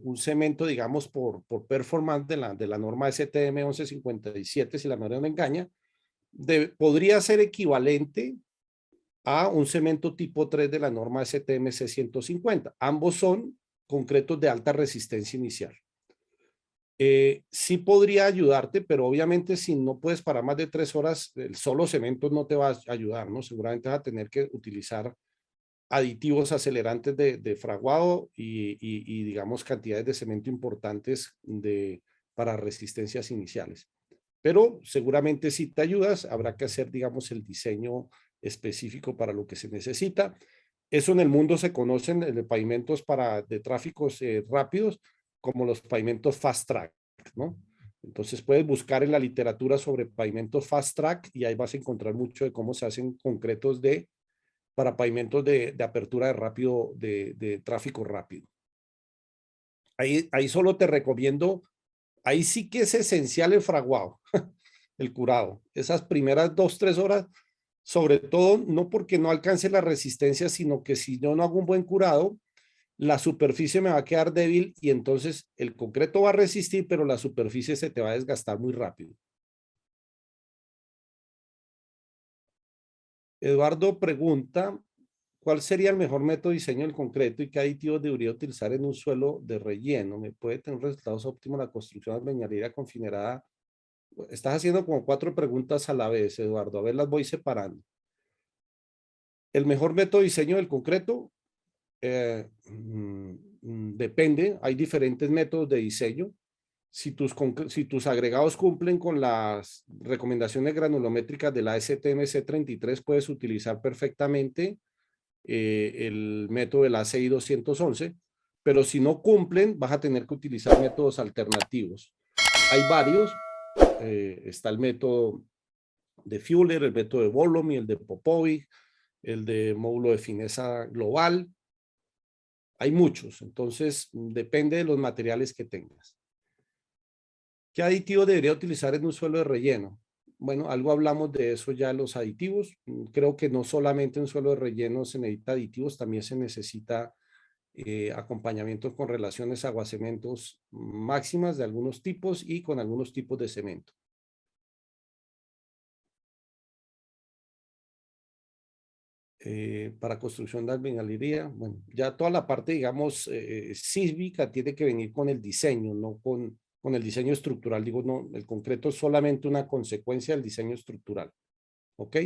un cemento, digamos, por performance de la norma STM 1157, si la memoria no me engaña, podría ser equivalente a un cemento tipo 3 de la norma STM 150. Ambos son concretos de alta resistencia inicial. Sí podría ayudarte, pero obviamente si no puedes parar más de 3 horas, el solo cemento no te va a ayudar, ¿no? Seguramente vas a tener que utilizar aditivos acelerantes de fraguado y digamos cantidades de cemento importantes para resistencias iniciales. Pero seguramente si te ayudas, habrá que hacer, digamos, el diseño específico para lo que se necesita. Eso en el mundo se conocen de pavimentos de tráficos rápidos como los pavimentos fast track, ¿no? Entonces puedes buscar en la literatura sobre pavimentos fast track y ahí vas a encontrar mucho de cómo se hacen concretos para pavimentos de apertura de rápido, de tráfico rápido. Ahí solo te recomiendo, ahí sí que es esencial el fraguado, el curado. Esas primeras 2-3 horas, sobre todo no porque no alcance la resistencia, sino que si yo no hago un buen curado, la superficie me va a quedar débil y entonces el concreto va a resistir, pero la superficie se te va a desgastar muy rápido. Eduardo pregunta, ¿cuál sería el mejor método de diseño del concreto y qué aditivos debería utilizar en un suelo de relleno? ¿Me puede tener resultados óptimos la construcción de albañilería confinerada? Estás haciendo como 4 preguntas a la vez, Eduardo. A ver, las voy separando. El mejor método de diseño del concreto depende. Hay diferentes métodos de diseño. Si tus agregados cumplen con las recomendaciones granulométricas de la STMC 33, puedes utilizar perfectamente el método del ACI 211, pero si no cumplen, vas a tener que utilizar métodos alternativos. Hay varios. Está el método de Fuller, el método de Volomy, el de Popovic, el de módulo de fineza global. Hay muchos, entonces depende de los materiales que tengas. ¿Qué aditivo debería utilizar en un suelo de relleno? Bueno, algo hablamos de eso ya, los aditivos. Creo que no solamente en suelo de relleno se necesita aditivos, también se necesita acompañamiento con relaciones aguacementos máximas de algunos tipos y con algunos tipos de cemento. Para construcción de albañilería, bueno, ya toda la parte, digamos, sísmica tiene que venir con el diseño, no con el diseño estructural. Digo, no, el concreto es solamente una consecuencia del diseño estructural. ¿Ok?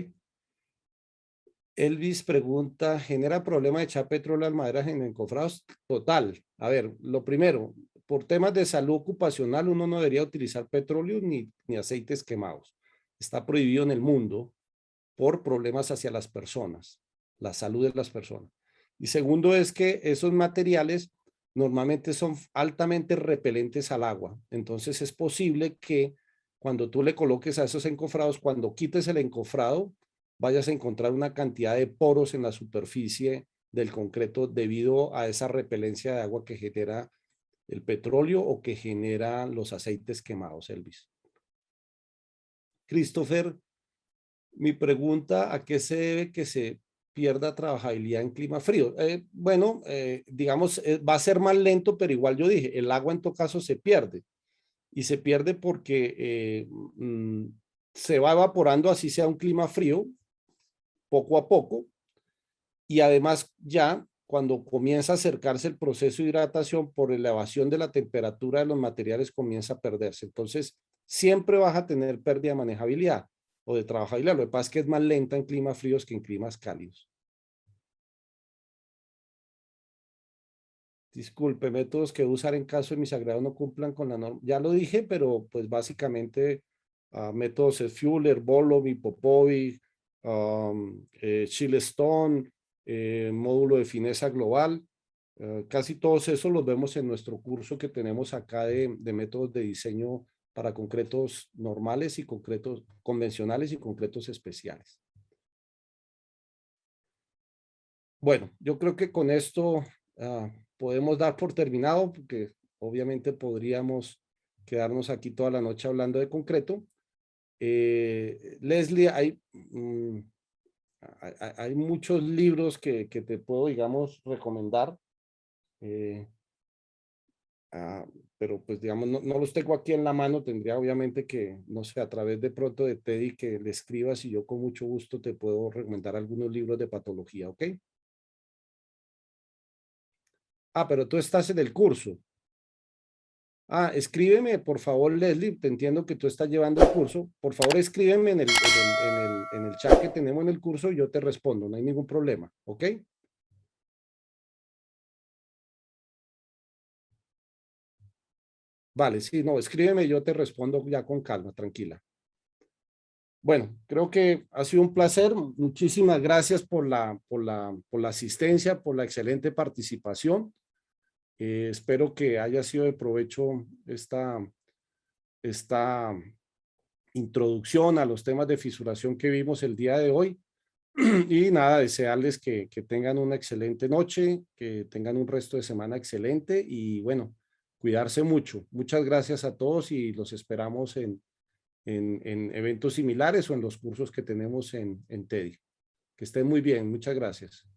Elvis pregunta, ¿genera problema de echar petróleo al madera en encofrados? Total. A ver, lo primero, por temas de salud ocupacional, uno no debería utilizar petróleo ni aceites quemados. Está prohibido en el mundo por problemas hacia las personas, la salud de las personas. Y segundo es que esos materiales normalmente son altamente repelentes al agua. Entonces es posible que cuando tú le coloques a esos encofrados, cuando quites el encofrado, vayas a encontrar una cantidad de poros en la superficie del concreto debido a esa repelencia de agua que genera el petróleo o que genera los aceites quemados, Elvis. Christopher, mi pregunta, ¿a qué se debe que se pierda trabajabilidad en clima frío? Bueno, digamos, va a ser más lento, pero igual yo dije, el agua en todo caso se pierde. Y se pierde porque se va evaporando, así sea un clima frío, poco a poco. Y además ya cuando comienza a acercarse el proceso de hidratación por elevación de la temperatura de los materiales comienza a perderse. Entonces, siempre vas a tener pérdida de manejabilidad o de trabajabilidad. Lo que pasa es que es más lenta en climas fríos que en climas cálidos. Disculpe, métodos que usar en caso de mis agregados no cumplan con la norma. Ya lo dije, pero pues básicamente métodos es Fuller, Volomy, Popovic, Chilestone, módulo de fineza global. Casi todos esos los vemos en nuestro curso que tenemos acá de métodos de diseño para concretos normales y concretos convencionales y concretos especiales. Bueno, yo creo que con esto podemos dar por terminado, porque obviamente podríamos quedarnos aquí toda la noche hablando de concreto. Leslie, hay muchos libros que te puedo, digamos, recomendar. Pero pues digamos, no los tengo aquí en la mano, tendría obviamente que, no sé, a través de pronto de Teddy que le escribas y yo con mucho gusto te puedo recomendar algunos libros de patología, ¿ok? Pero tú estás en el curso. Escríbeme, por favor, Leslie, te entiendo que tú estás llevando el curso. Por favor, escríbeme en el chat que tenemos en el curso y yo te respondo, no hay ningún problema, ¿ok? Vale, sí, no, escríbeme, yo te respondo ya con calma, tranquila. Bueno, creo que ha sido un placer. Muchísimas gracias por la asistencia, por la excelente participación. Espero que haya sido de provecho esta introducción a los temas de fisuración que vimos el día de hoy. Y nada, desearles que tengan una excelente noche, que tengan un resto de semana excelente y bueno, cuidarse mucho. Muchas gracias a todos y los esperamos en eventos similares o en los cursos que tenemos en TEDI. Que estén muy bien. Muchas gracias.